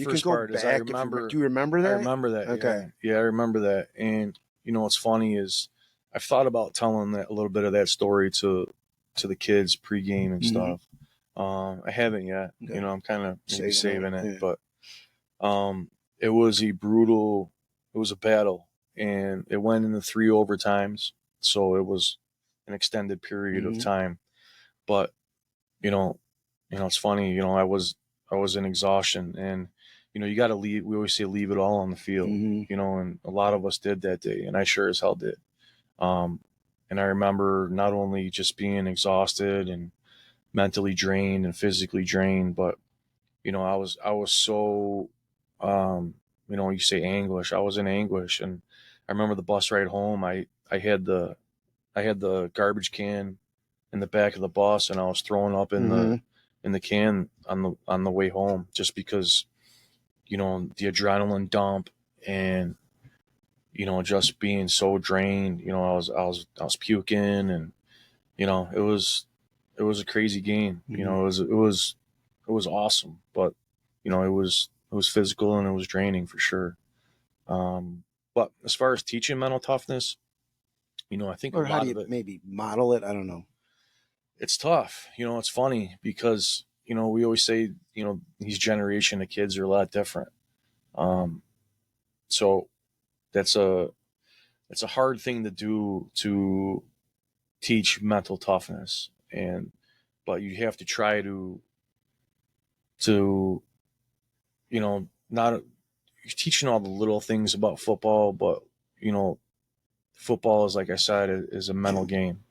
first can go part back. is I remember. Do you remember that? I remember that. Okay. Yeah, I remember that. And what's funny is I've thought about telling that a little bit of that story to the kids pregame and stuff. I haven't yet. Okay. I'm kind of maybe saving it, Yeah. but it was a battle, and it went into 3 overtimes, so it was an extended period of time. But it's funny. I was in exhaustion, and you got to leave. We always say leave it all on the field. And a lot of us did that day, and I sure as hell did. And I remember not only just being exhausted and mentally drained and physically drained, but I was so you say anguish. I was in anguish, and I remember the bus ride home. I had the garbage can in the back of the bus, and I was throwing up in the can on the way home, just because the adrenaline dump and just being so drained. I was puking, and it was a crazy game. It was awesome, but it was physical, and it was draining for sure. But as far as teaching mental toughness, I think Or a how lot do of you it, maybe model it? I don't know. it's tough. It's funny because we always say these generation of kids are a lot different. So that's a hard thing to do, to teach mental toughness, but you have to try to not you're teaching all the little things about football, but football is, like I said, is a mental game,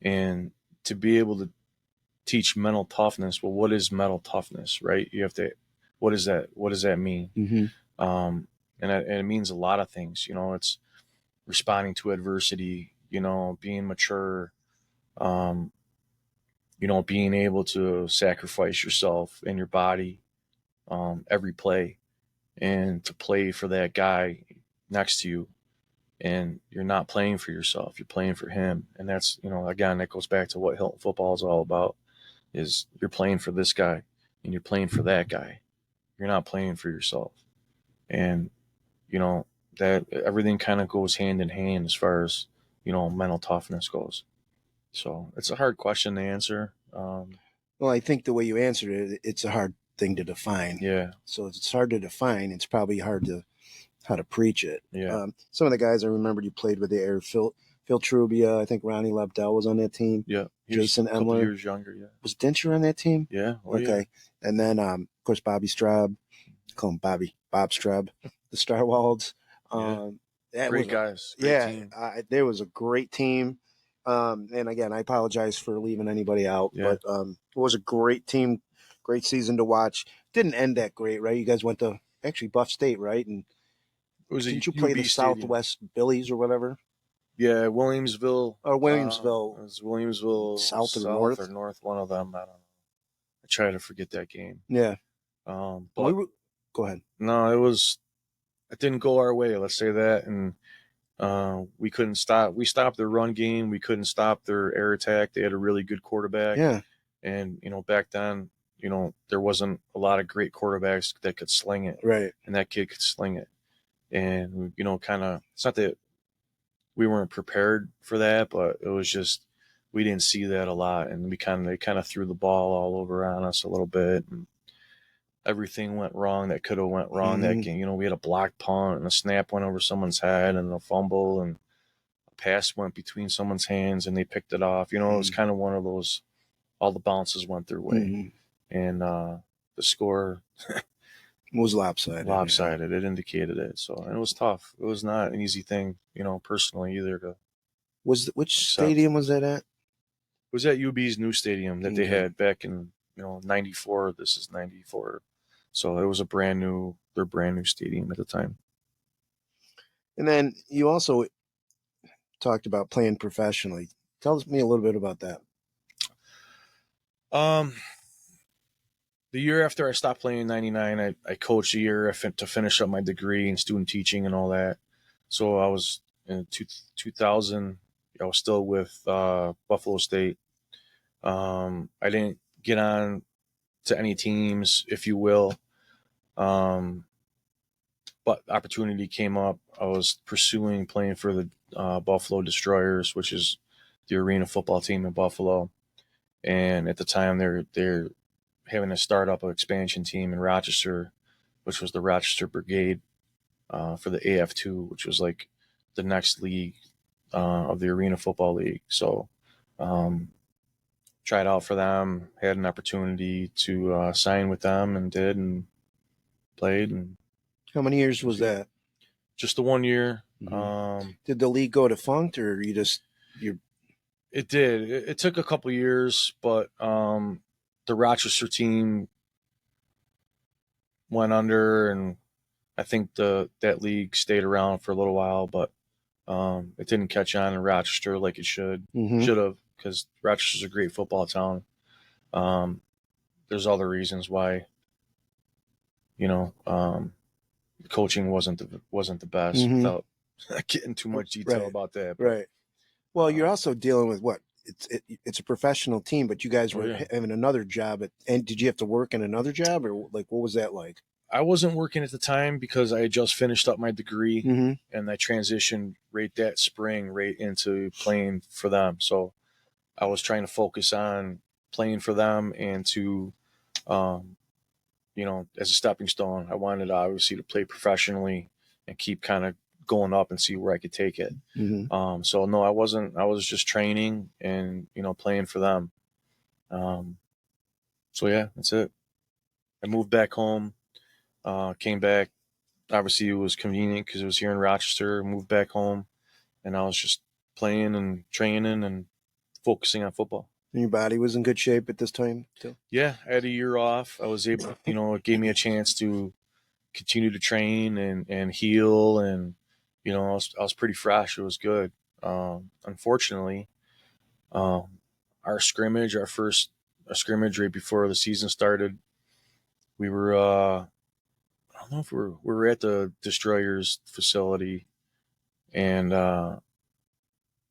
and to be able to teach mental toughness. Well, what is mental toughness, right? You have to. What is that? What does that mean? Mm-hmm. And it means a lot of things. It's responding to adversity. Being mature. Um, being able to sacrifice yourself and your body every play, and to play for that guy next to you. And you're not playing for yourself; you're playing for him. And that's again, that goes back to what Hilton football is all about. Is you're playing for this guy and you're playing for that guy. You're not playing for yourself. And that everything kind of goes hand in hand as far as mental toughness goes. So it's a hard question to answer. Well, I think the way you answered it, it's a hard thing to define. Yeah. So if it's hard to define, it's probably hard to how to preach it. Yeah. Some of the guys I remembered you played with there, Phil Trubia, I think Ronnie Lebdell was on that team. Yeah. Jason a couple Emler. years younger. Yeah. Was Dincher on that team? Yeah. Okay. Yeah. And then, of course, Bobby Straub. Call him Bob Straub. The Starwalds. Great guys. Great team. There was a great team. And again, I apologize for leaving anybody out, but it was a great team, great season to watch. Didn't end that great, right? You guys went to actually Buff State, right? And didn't you play the Southwest Billies or whatever? Yeah, Williamsville. Or Williamsville. It was Williamsville South or North? One of them. I don't know. I try to forget that game. Yeah. But go ahead. No, it didn't go our way. Let's say that. And we couldn't stop. We stopped their run game. We couldn't stop their air attack. They had a really good quarterback. Yeah. And, back then, there wasn't a lot of great quarterbacks that could sling it. Right. And that kid could sling it. And, kind of, it's not that we weren't prepared for that, but it was just, we didn't see that a lot. And they kind of threw the ball all over on us a little bit. And everything went wrong that could have went wrong that game. We had a blocked punt and a snap went over someone's head and a fumble and a pass went between someone's hands and they picked it off. It was kind of one of those, all the bounces went their way. And the score was lopsided. Lopsided. It indicated it. So, and it was tough. It was not an easy thing, personally either to. Which stadium was that at? It was at UB's new stadium that they had back in, 94. This is 94. So it was their brand new stadium at the time. And then you also talked about playing professionally. Tell me a little bit about that. The year after I stopped playing in 99, I coached a year to finish up my degree in student teaching and all that. So I was in 2000, I was still with Buffalo State. I didn't get on to any teams, if you will. But opportunity came up. I was pursuing playing for the Buffalo Destroyers, which is the arena football team in Buffalo. And at the time, they're having a startup of expansion team in Rochester, which was the Rochester Brigade for the AF2, which was like the next league of the Arena Football League. So tried out for them, had an opportunity to sign with them and did, and played. And how many years was that? Just the 1 year. Did the league go defunct, or you? It did. It took a couple years, but the Rochester team went under, and I think that league stayed around for a little while, but it didn't catch on in Rochester like it should have, because Rochester's a great football town. There's other reasons why, the coaching wasn't the best, without getting too much detail about that. But, right. Well, you're also dealing with what? It's a professional team, but you guys were having another job. And did you have to work in another job, or like what was that like? I wasn't working at the time because I had just finished up my degree, and I transitioned right that spring right into playing for them. So I was trying to focus on playing for them and to, as a stepping stone. I wanted obviously to play professionally and keep kind of going up and see where I could take it. So no, I wasn't. I was just training and playing for them. So yeah, that's it. I moved back home. Came back. Obviously, it was convenient because it was here in Rochester. Moved back home, and I was just playing and training and focusing on football. And your body was in good shape at this time too? Yeah, I had a year off. I was able, it gave me a chance to continue to train and heal, and I was pretty fresh. It was good. Unfortunately, our scrimmage, our scrimmage right before the season started, we were I don't know if we were at the Destroyers facility, and I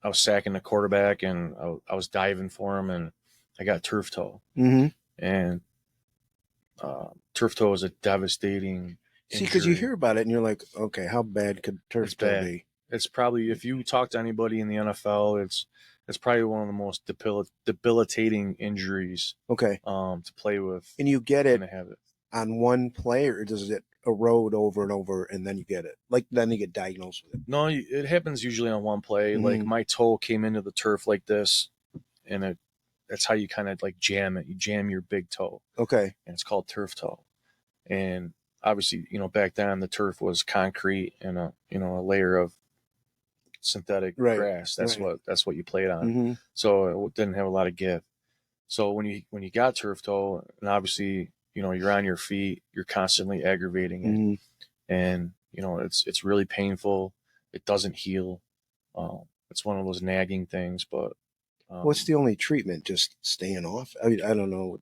was sacking the quarterback, and I was diving for him, and I got turf toe. And turf toe is a devastating See, because you injury. hear about it and you're like, okay, how bad could turf toe be? It's probably, if you talk to anybody in the NFL, it's probably one of the most debilitating injuries. Okay. To play with. And you get it have it on one play, or does it erode over and over, and then you get it? Like, then you get diagnosed with it? No, it happens usually on one play. Like, my toe came into the turf like this, and that's how you kind of like jam it. You jam your big toe. Okay. And it's called turf toe. And obviously, back then the turf was concrete and a layer of synthetic grass. That's what you played on. So it didn't have a lot of give. So when you got turf toe, and obviously, you're on your feet, you're constantly aggravating it. And, it's really painful. It doesn't heal. It's one of those nagging things, but what's the only treatment? Just staying off? I mean, I don't know.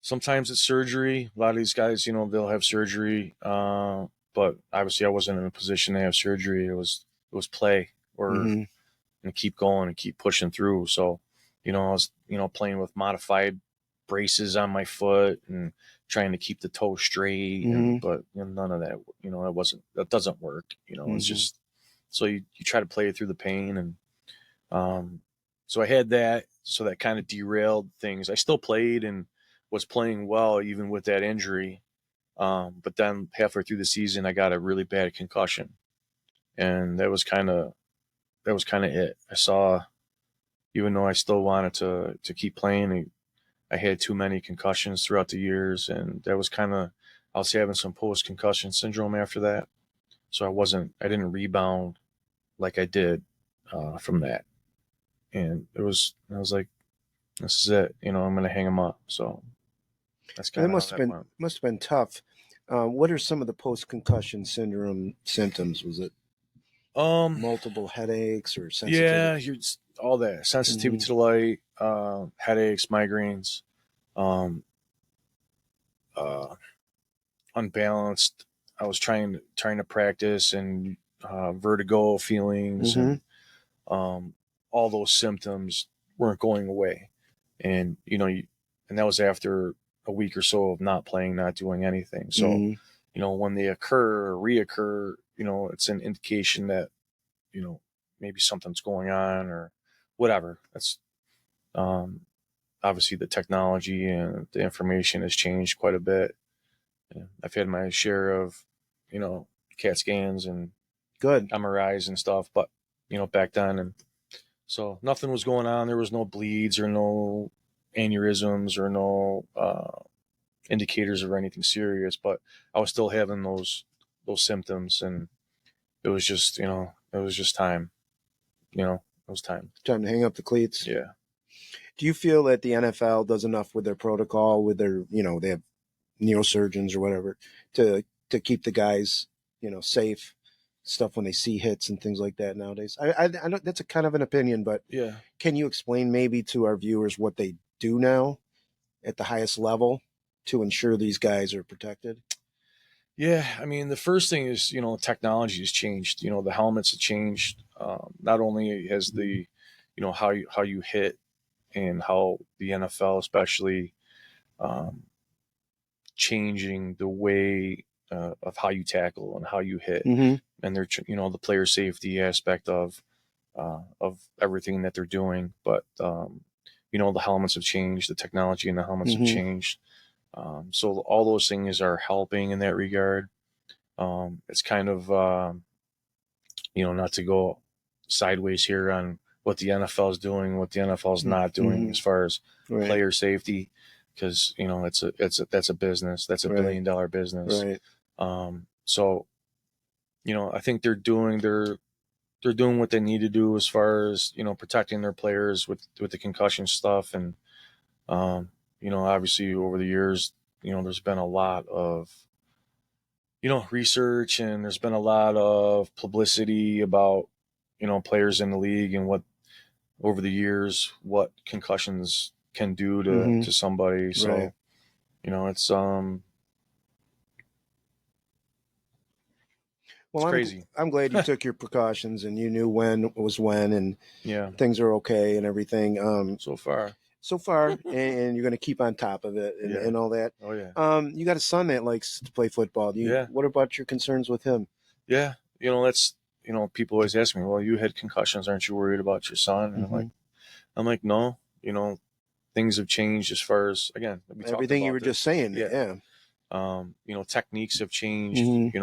Sometimes it's surgery. A lot of these guys, they'll have surgery. But obviously I wasn't in a position to have surgery. It was play or and keep going and keep pushing through. So, I was, playing with modified braces on my foot and trying to keep the toe straight. But none of that, that doesn't work. It's just, so you try to play through the pain. And so I had that. So that kind of derailed things. I still played and was playing well, even with that injury. But then halfway through the season, I got a really bad concussion. And that was kind of it. I saw, even though I still wanted to keep playing, I had too many concussions throughout the years, and that was kind of, I was having some post-concussion syndrome after that. So I didn't rebound like I did from that. And I was like, this is it, I'm going to hang him up. So that's kind of must have been tough. What are some of the post-concussion syndrome symptoms? Was it multiple headaches or sensitivity? Yeah, all that sensitivity to the light, headaches, migraines, unbalanced. I was trying to practice, and vertigo feelings, and all those symptoms weren't going away. And and that was after a week or so of not playing, not doing anything. So when they occur or reoccur, it's an indication that maybe something's going on or whatever. That's obviously the technology and the information has changed quite a bit. I've had my share of CAT scans and good MRIs and stuff, but back then, and so nothing was going on. There was no bleeds or no aneurysms or no indicators of anything serious, but I was still having those symptoms, and it was just time. It was time to hang up the cleats. Yeah. Do you feel that the NFL does enough with their protocol, with their, they have neurosurgeons or whatever, to keep the guys, safe, stuff when they see hits and things like that nowadays? I know that's a kind of an opinion, but yeah, can you explain maybe to our viewers what they do now at the highest level to ensure these guys are protected? Yeah, I mean, the first thing is, technology has changed. The helmets have changed. Not only has the, how you hit, and how the NFL especially changing the way of how you tackle and how you hit, and they're the player safety aspect of everything that they're doing. But the helmets have changed, the technology in the helmets have changed. So all those things are helping in that regard. It's kind of not to go sideways here on what the NFL is doing, what the NFL is not doing as far as player safety, because that's a business, that's $1 billion business. So I think they're doing what they need to do as far as protecting their players with the concussion stuff, and obviously over the years there's been a lot of research, and there's been a lot of publicity about players in the league and what over the years what concussions can do to somebody. So it's well, crazy. I'm glad you took your precautions and you knew when was when, and Yeah, things are okay and everything. so far, and you're going to keep on top of it and all that. Oh yeah. You got a son that likes to play football. What about your concerns with him? Yeah, that's people always ask me, well, you had concussions, aren't you worried about your son? And I'm like, no, things have changed as far as, again, everything you were just saying. Techniques have changed.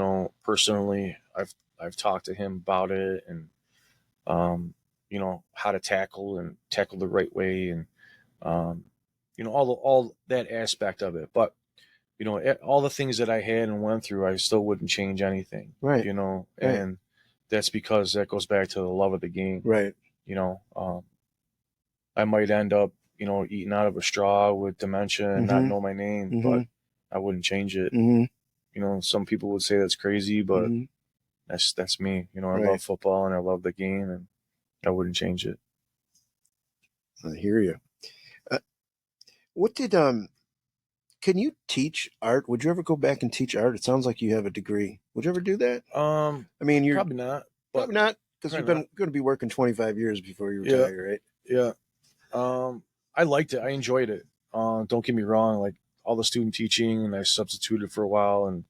Personally, I've talked to him about it, and how to tackle the right way, and all that aspect of it. But all the things that I had and went through, I still wouldn't change anything. And that's because that goes back to the love of the game. I might end up eating out of a straw with dementia and not know my name, but I wouldn't change it. Some people would say that's crazy, but that's me. I love football and I love the game, and I wouldn't change it. I hear you. What did can you teach art? Would you ever go back and teach art? It sounds like you have a degree. Would you ever do that? I mean, you're probably not. Probably not, because you've been going to be working 25 years before you retire, right? Yeah. I liked it. I enjoyed it. Don't get me wrong. Like all the student teaching, and I substituted for a while, and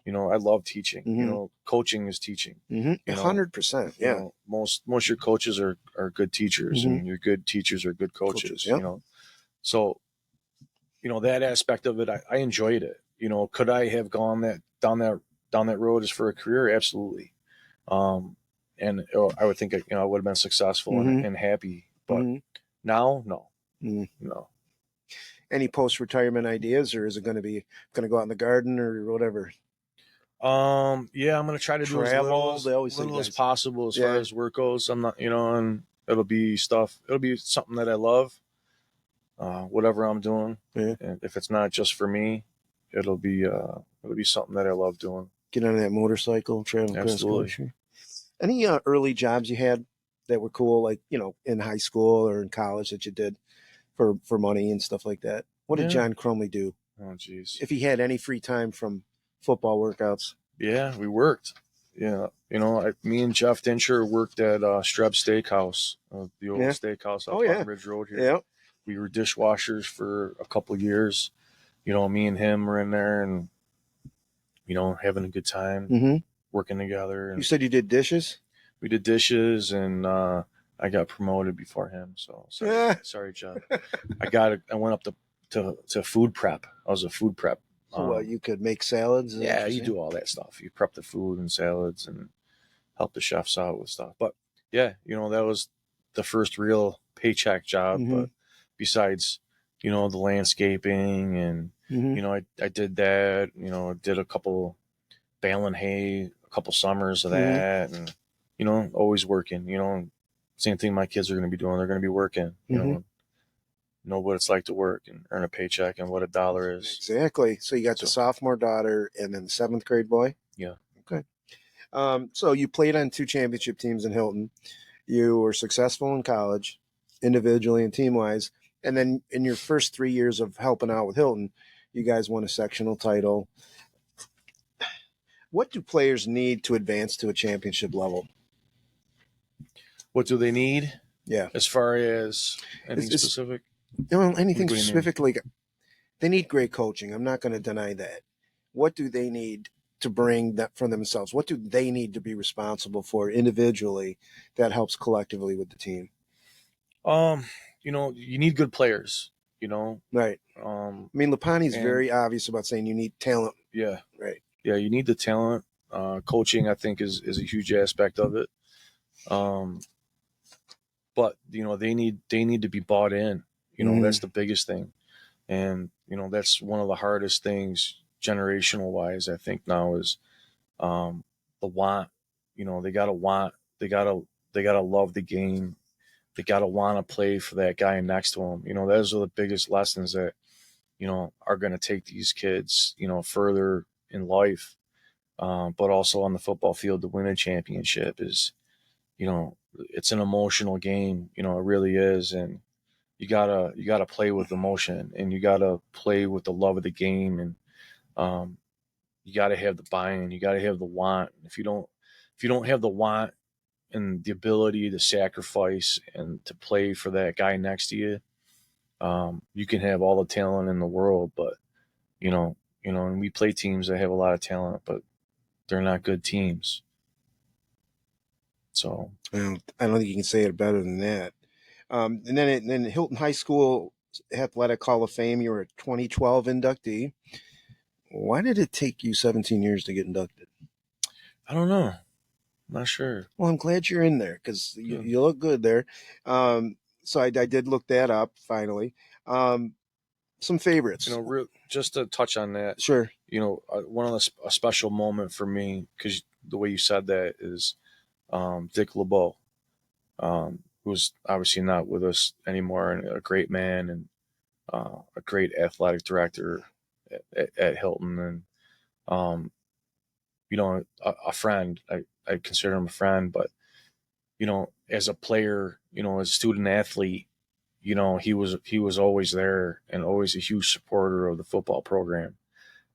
I love teaching. Coaching is teaching. 100%. Yeah. Most of your coaches are good teachers, and your good teachers are good coaches. So that aspect of it, I enjoyed it. Could I have gone down that road as for a career? Absolutely. And I would think I would have been successful and happy. But now, no. No. Any post-retirement ideas, or is it going to go out in the garden or whatever? Yeah, I'm going to try to do as little as possible as far as work goes. I'm not, and it'll be something that I love. Whatever I'm doing, and if it's not just for me, it'll be something that I love doing. Get on that motorcycle, travel across the country. Any early jobs you had that were cool, like in high school or in college, that you did for money and stuff like that? What did Jon Crumley do? Oh, geez. If he had any free time from football workouts? Yeah, we worked. Yeah, me and Jeff Dinsher worked at Streb Steakhouse, the old steakhouse off on Ridge Road here. Yeah. We were dishwashers for a couple of years. Me and him were in there, and having a good time, working together. And you said you did dishes? We did dishes, and I got promoted before him. So sorry, John. I went up to food prep. I was a food prep. So you could make salads? Yeah, you do all that stuff. You prep the food and salads and help the chefs out with stuff. But yeah, that was the first real paycheck job. But besides, the landscaping and, I did that, did a couple baling hay, a couple summers of that, and, always working, same thing my kids are going to be doing. They're going to be working, know what it's like to work and earn a paycheck and what $1 is. Exactly. So you got the sophomore daughter and then the 7th grade boy? Yeah. Okay. So you played on 2 championship teams in Hilton. You were successful in college, individually and team-wise. And then in your first 3 years of helping out with Hilton, you guys won a sectional title. What do players need to advance to a championship level? What do they need? Yeah. As far as anything specific? Anything specific, like they need great coaching. I'm not going to deny that. What do they need to bring that from themselves? What do they need to be responsible for individually that helps collectively with the team? You need good players, Right. I mean, Lapani's very obvious about saying you need talent. Yeah. Right. Yeah, you need the talent. Coaching, I think, is a huge aspect of it. But they need to be bought in. That's the biggest thing. And that's one of the hardest things generational wise, I think, now is the want. They gotta want, they gotta love the game. They gotta want to play for that guy next to them. Those are the biggest lessons that are going to take these kids further in life. But also on the football field to win a championship is, it's an emotional game. It really is. And you gotta play with emotion, and you gotta play with the love of the game, and you gotta have the buy-in, you gotta have the want. If you don't have the want and the ability to sacrifice and to play for that guy next to you, you can have all the talent in the world, but and we play teams that have a lot of talent, but they're not good teams. So I don't think you can say it better than that. And then Hilton High School Athletic Hall of Fame, you were a 2012 inductee. Why did it take you 17 years to get inducted? I don't know. I'm not sure. Well, I'm glad you're in there because you look good there. So I did look that up finally. Some favorites. Just to touch on that. Sure. One of a special moment for me, because the way you said that, is Dick LeBeau, who's obviously not with us anymore, and a great man and a great athletic director at Hilton, and a friend. I consider him a friend, but as a player, as a student athlete, he was always there and always a huge supporter of the football program,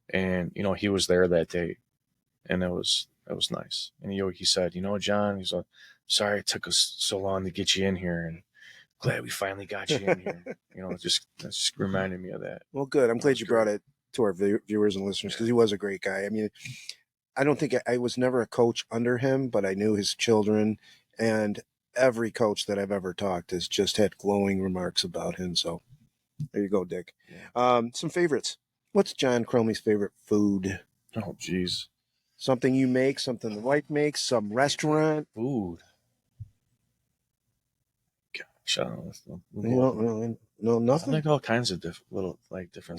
and he was there that day, and it was nice. And he said, John, he's like, sorry it took us so long to get you in here, and glad we finally got you in here. It just reminded me of that. Well, good. I'm glad you brought it to our viewers and listeners, because he was a great guy. I mean, I don't think I was never a coach under him, but I knew his children, and every coach that I've ever talked has just had glowing remarks about him. So there you go, Dick. Yeah. Some favorites. What's Jon Crumley's favorite food? Oh, geez. Something you make, something the wife makes, some restaurant. Food. Gosh, I don't know. No, nothing. I like all kinds of different.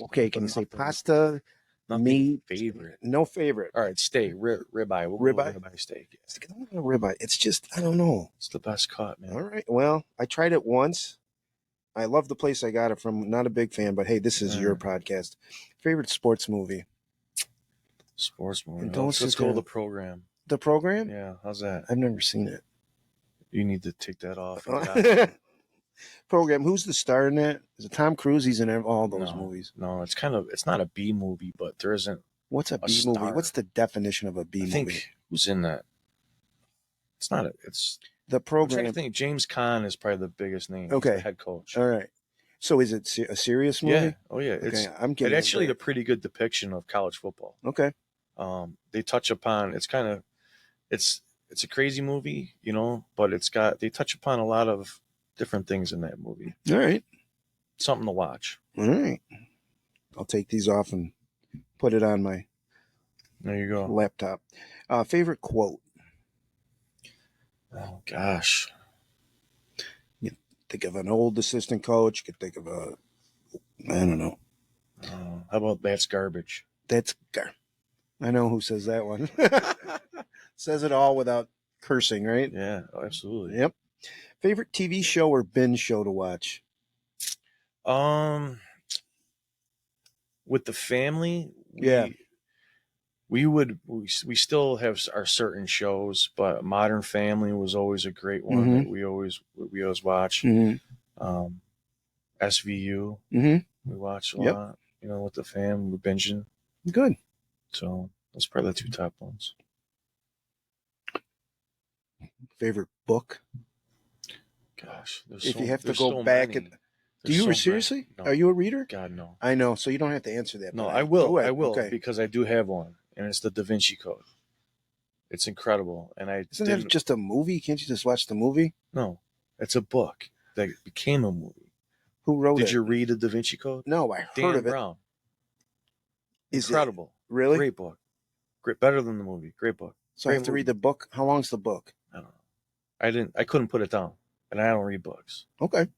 Okay, can you say pasta? Meat, favorite. No favorite. All right, steak, ribeye. Ribeye steak. I don't know ribeye. It's just, I don't know. It's the best cut, man. All right. Well, I tried it once. I love the place I got it from. Not a big fan, but hey, this is your podcast. Favorite sports movie? Sports movie. Let's go to the program. The program? Yeah. How's that? I've never seen it. You need to take that off. Program. Who's the star in that? Is it Tom Cruise? He's in all those movies. No, it's not a B movie, but there isn't. What's a B movie? What's the definition of a B movie? I think who's in that? It's not. It's the program. I think James Caan is probably the biggest name. Okay, He's the head coach. All right. So is it a serious movie? Yeah. Oh yeah. Okay, It's actually a pretty good depiction of college football. Okay. They touch upon. It's a crazy movie, but they touch upon a lot of different things in that movie. All right. Something to watch. All right. I'll take these off and put it on my laptop. Favorite quote? Oh, gosh. You think of an old assistant coach. You could think of I don't know. How about that's garbage? That's I know who says that one. Says it all without cursing, right? Yeah, absolutely. Yep. Favorite TV show or binge show to watch? With the family, we still have our certain shows, but Modern Family was always a great one that we always watch. SVU, we watch a lot. With the fam, we're binging. Good. So those are probably the two top ones. Favorite book? Gosh, if you have to go back, do you seriously? No. Are you a reader? God, no. I know, so you don't have to answer that. No, I will. I will, because I do have one, and it's the Da Vinci Code. It's incredible, and isn't that just a movie? Can't you just watch the movie? No, it's a book that became a movie. Who wrote it? Did you read the Da Vinci Code? No, I heard Dan of it. Brown. Is incredible. Really? Great book. Great, better than the movie. Great book. So I have to read the book. How long's the book? I don't know. I couldn't put it down, and I don't read books. Okay.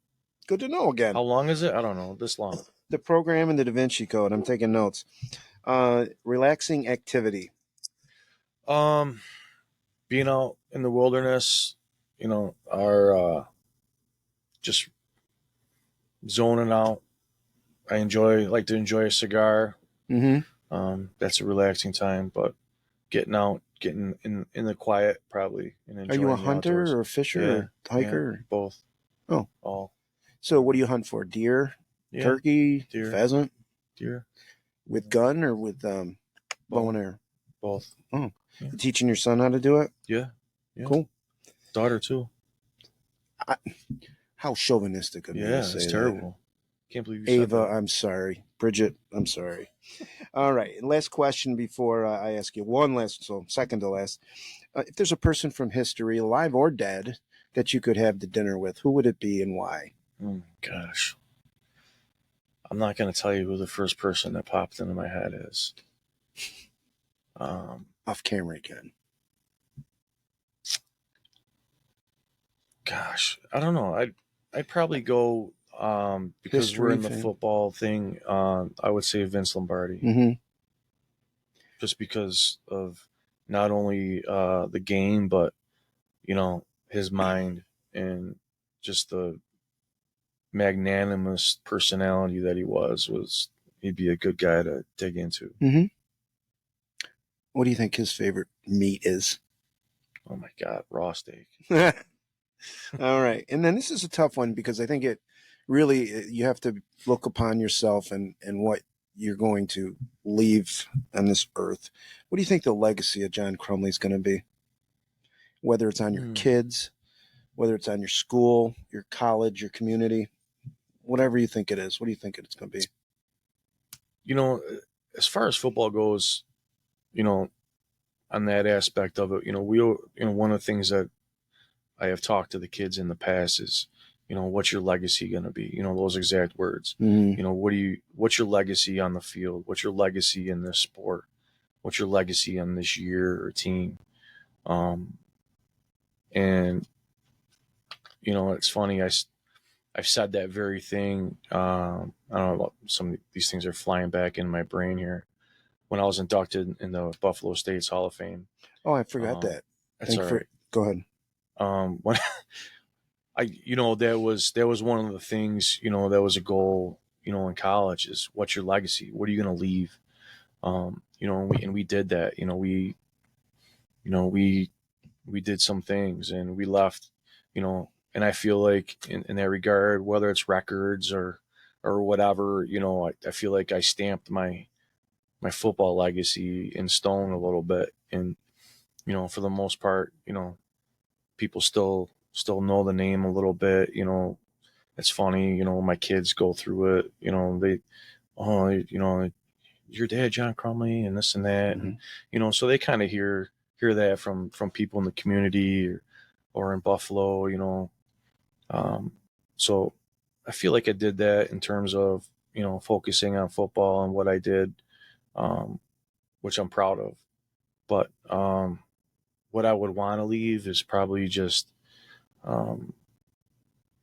Good to know again. How long is it? I don't know. This long. The program and the Da Vinci Code. I'm taking notes. Relaxing activity. Being out in the wilderness, are just zoning out. I like to enjoy a cigar. Mm-hmm. That's a relaxing time, but getting out, getting in the quiet probably, and Are enjoying you a the hunter outdoors. or a fisher or hiker? Both. Oh. All. So what do you hunt for? Deer, turkey, deer, pheasant? deer. With gun or with bow and arrow? Both. Oh. Yeah. You teaching your son how to do it? Yeah. Cool. Daughter too. How chauvinistic of me to say it's that. terrible. Can't believe you said Ava, that. I'm sorry. Bridget, I'm sorry. All right. Last question before I ask you second to last. If there's a person from history, alive or dead, that you could have the dinner with, who would it be and why? Gosh. I'm not going to tell you who the first person that popped into my head is. Off camera again. Gosh, I don't know. I'd probably go because History we're in the fan. football thing. I would say Vince Lombardi, Mm-hmm. just because of not only the game, but his mind and just the magnanimous personality that he was. He'd be a good guy to dig into. Mm-hmm. What do you think his favorite meat is? Oh my God, raw steak. All right. And then this is a tough one because I think it really, you have to look upon yourself and what you're going to leave on this earth. What do you think the legacy of Jon Crumley is going to be? Whether it's on your kids, whether it's on your school, your college, your community, whatever you think it is. What do you think it's going to be? As far as football goes, on that aspect of it, one of the things that I have talked to the kids in the past is, what's your legacy going to be? Those exact words. Mm-hmm. What's your legacy on the field? What's your legacy in this sport? What's your legacy on this year or team? And it's funny. I've said that very thing. I don't know. Some of these things are flying back in my brain here. When I was inducted in the Buffalo State's Hall of Fame. Oh, I forgot that. That's all right. Go ahead. When that was one of the things, that was a goal, in college is what's your legacy? What are you going to leave? And we did that, we did some things and we left, and I feel like in that regard, whether it's records or whatever, I feel like I stamped my football legacy in stone a little bit. And, for the most part, people still know the name a little bit. It's funny, my kids go through it, your dad, Jon Crumley, and this and that. Mm-hmm. And, so they kind of hear that from people in the community or in Buffalo, so I feel like I did that in terms of, focusing on football and what I did, which I'm proud of. But what I would want to leave is probably just,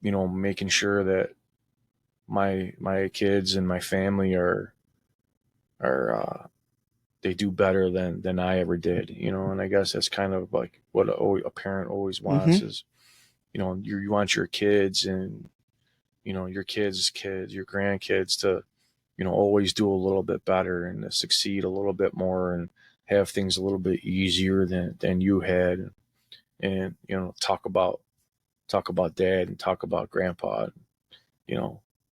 making sure that my kids and my family are they do better than I ever did, and I guess that's kind of like what a parent always wants is, you want your kids and, your kids' kids, your grandkids to, always do a little bit better and to succeed a little bit more and have things a little bit easier than you had. And, talk about dad and talk about grandpa,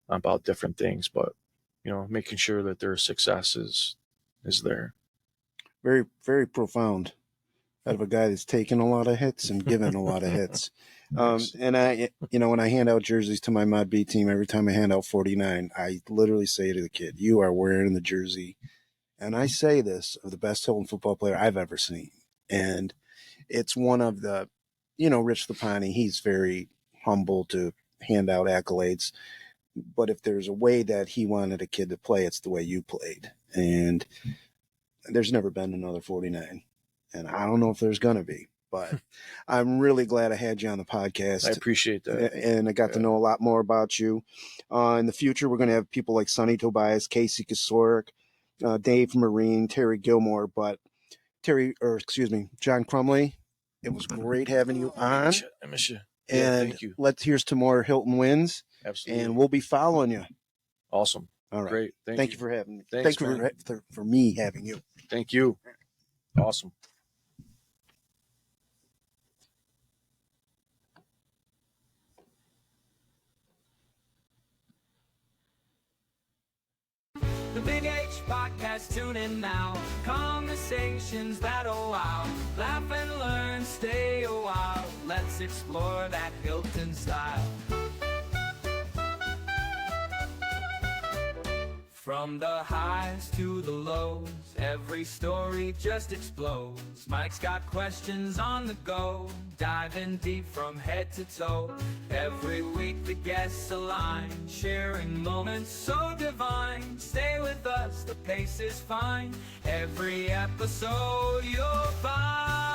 about different things, but, making sure that their success is there. Very, very profound. Out of a guy that's taken a lot of hits and given a lot of hits. Nice. And I, when I hand out jerseys to my Mod B team, every time I hand out 49, I literally say to the kid, you are wearing the jersey. And I say this of the best Hilton football player I've ever seen. And it's one of the, Rich Lapani, he's very humble to hand out accolades. But if there's a way that he wanted a kid to play, it's the way you played. And there's never been another 49. And I don't know if there's going to be. but I'm really glad I had you on the podcast. I appreciate that. And I got to know a lot more about you. In the future, we're going to have people like Sonny Tobias, Casey Kasorik, Dave Marine, Terry Gilmore, but Jon Crumley, it was great having you on. I miss you. And thank you. here's to more Hilton wins. Absolutely. And we'll be following you. Awesome. All right. Great. Thank you for having me. Thanks, Thank you for me having you. Thank you. Awesome. The Big H Podcast, tune in now. Conversations that'll wow. Laugh and learn, stay a while. Let's explore that Hilton style. From the highs to the lows, every story just explodes. Mike's got questions on the go, diving deep from head to toe. Every week the guests align, sharing moments so divine. Stay with us, the pace is fine. Every episode you'll find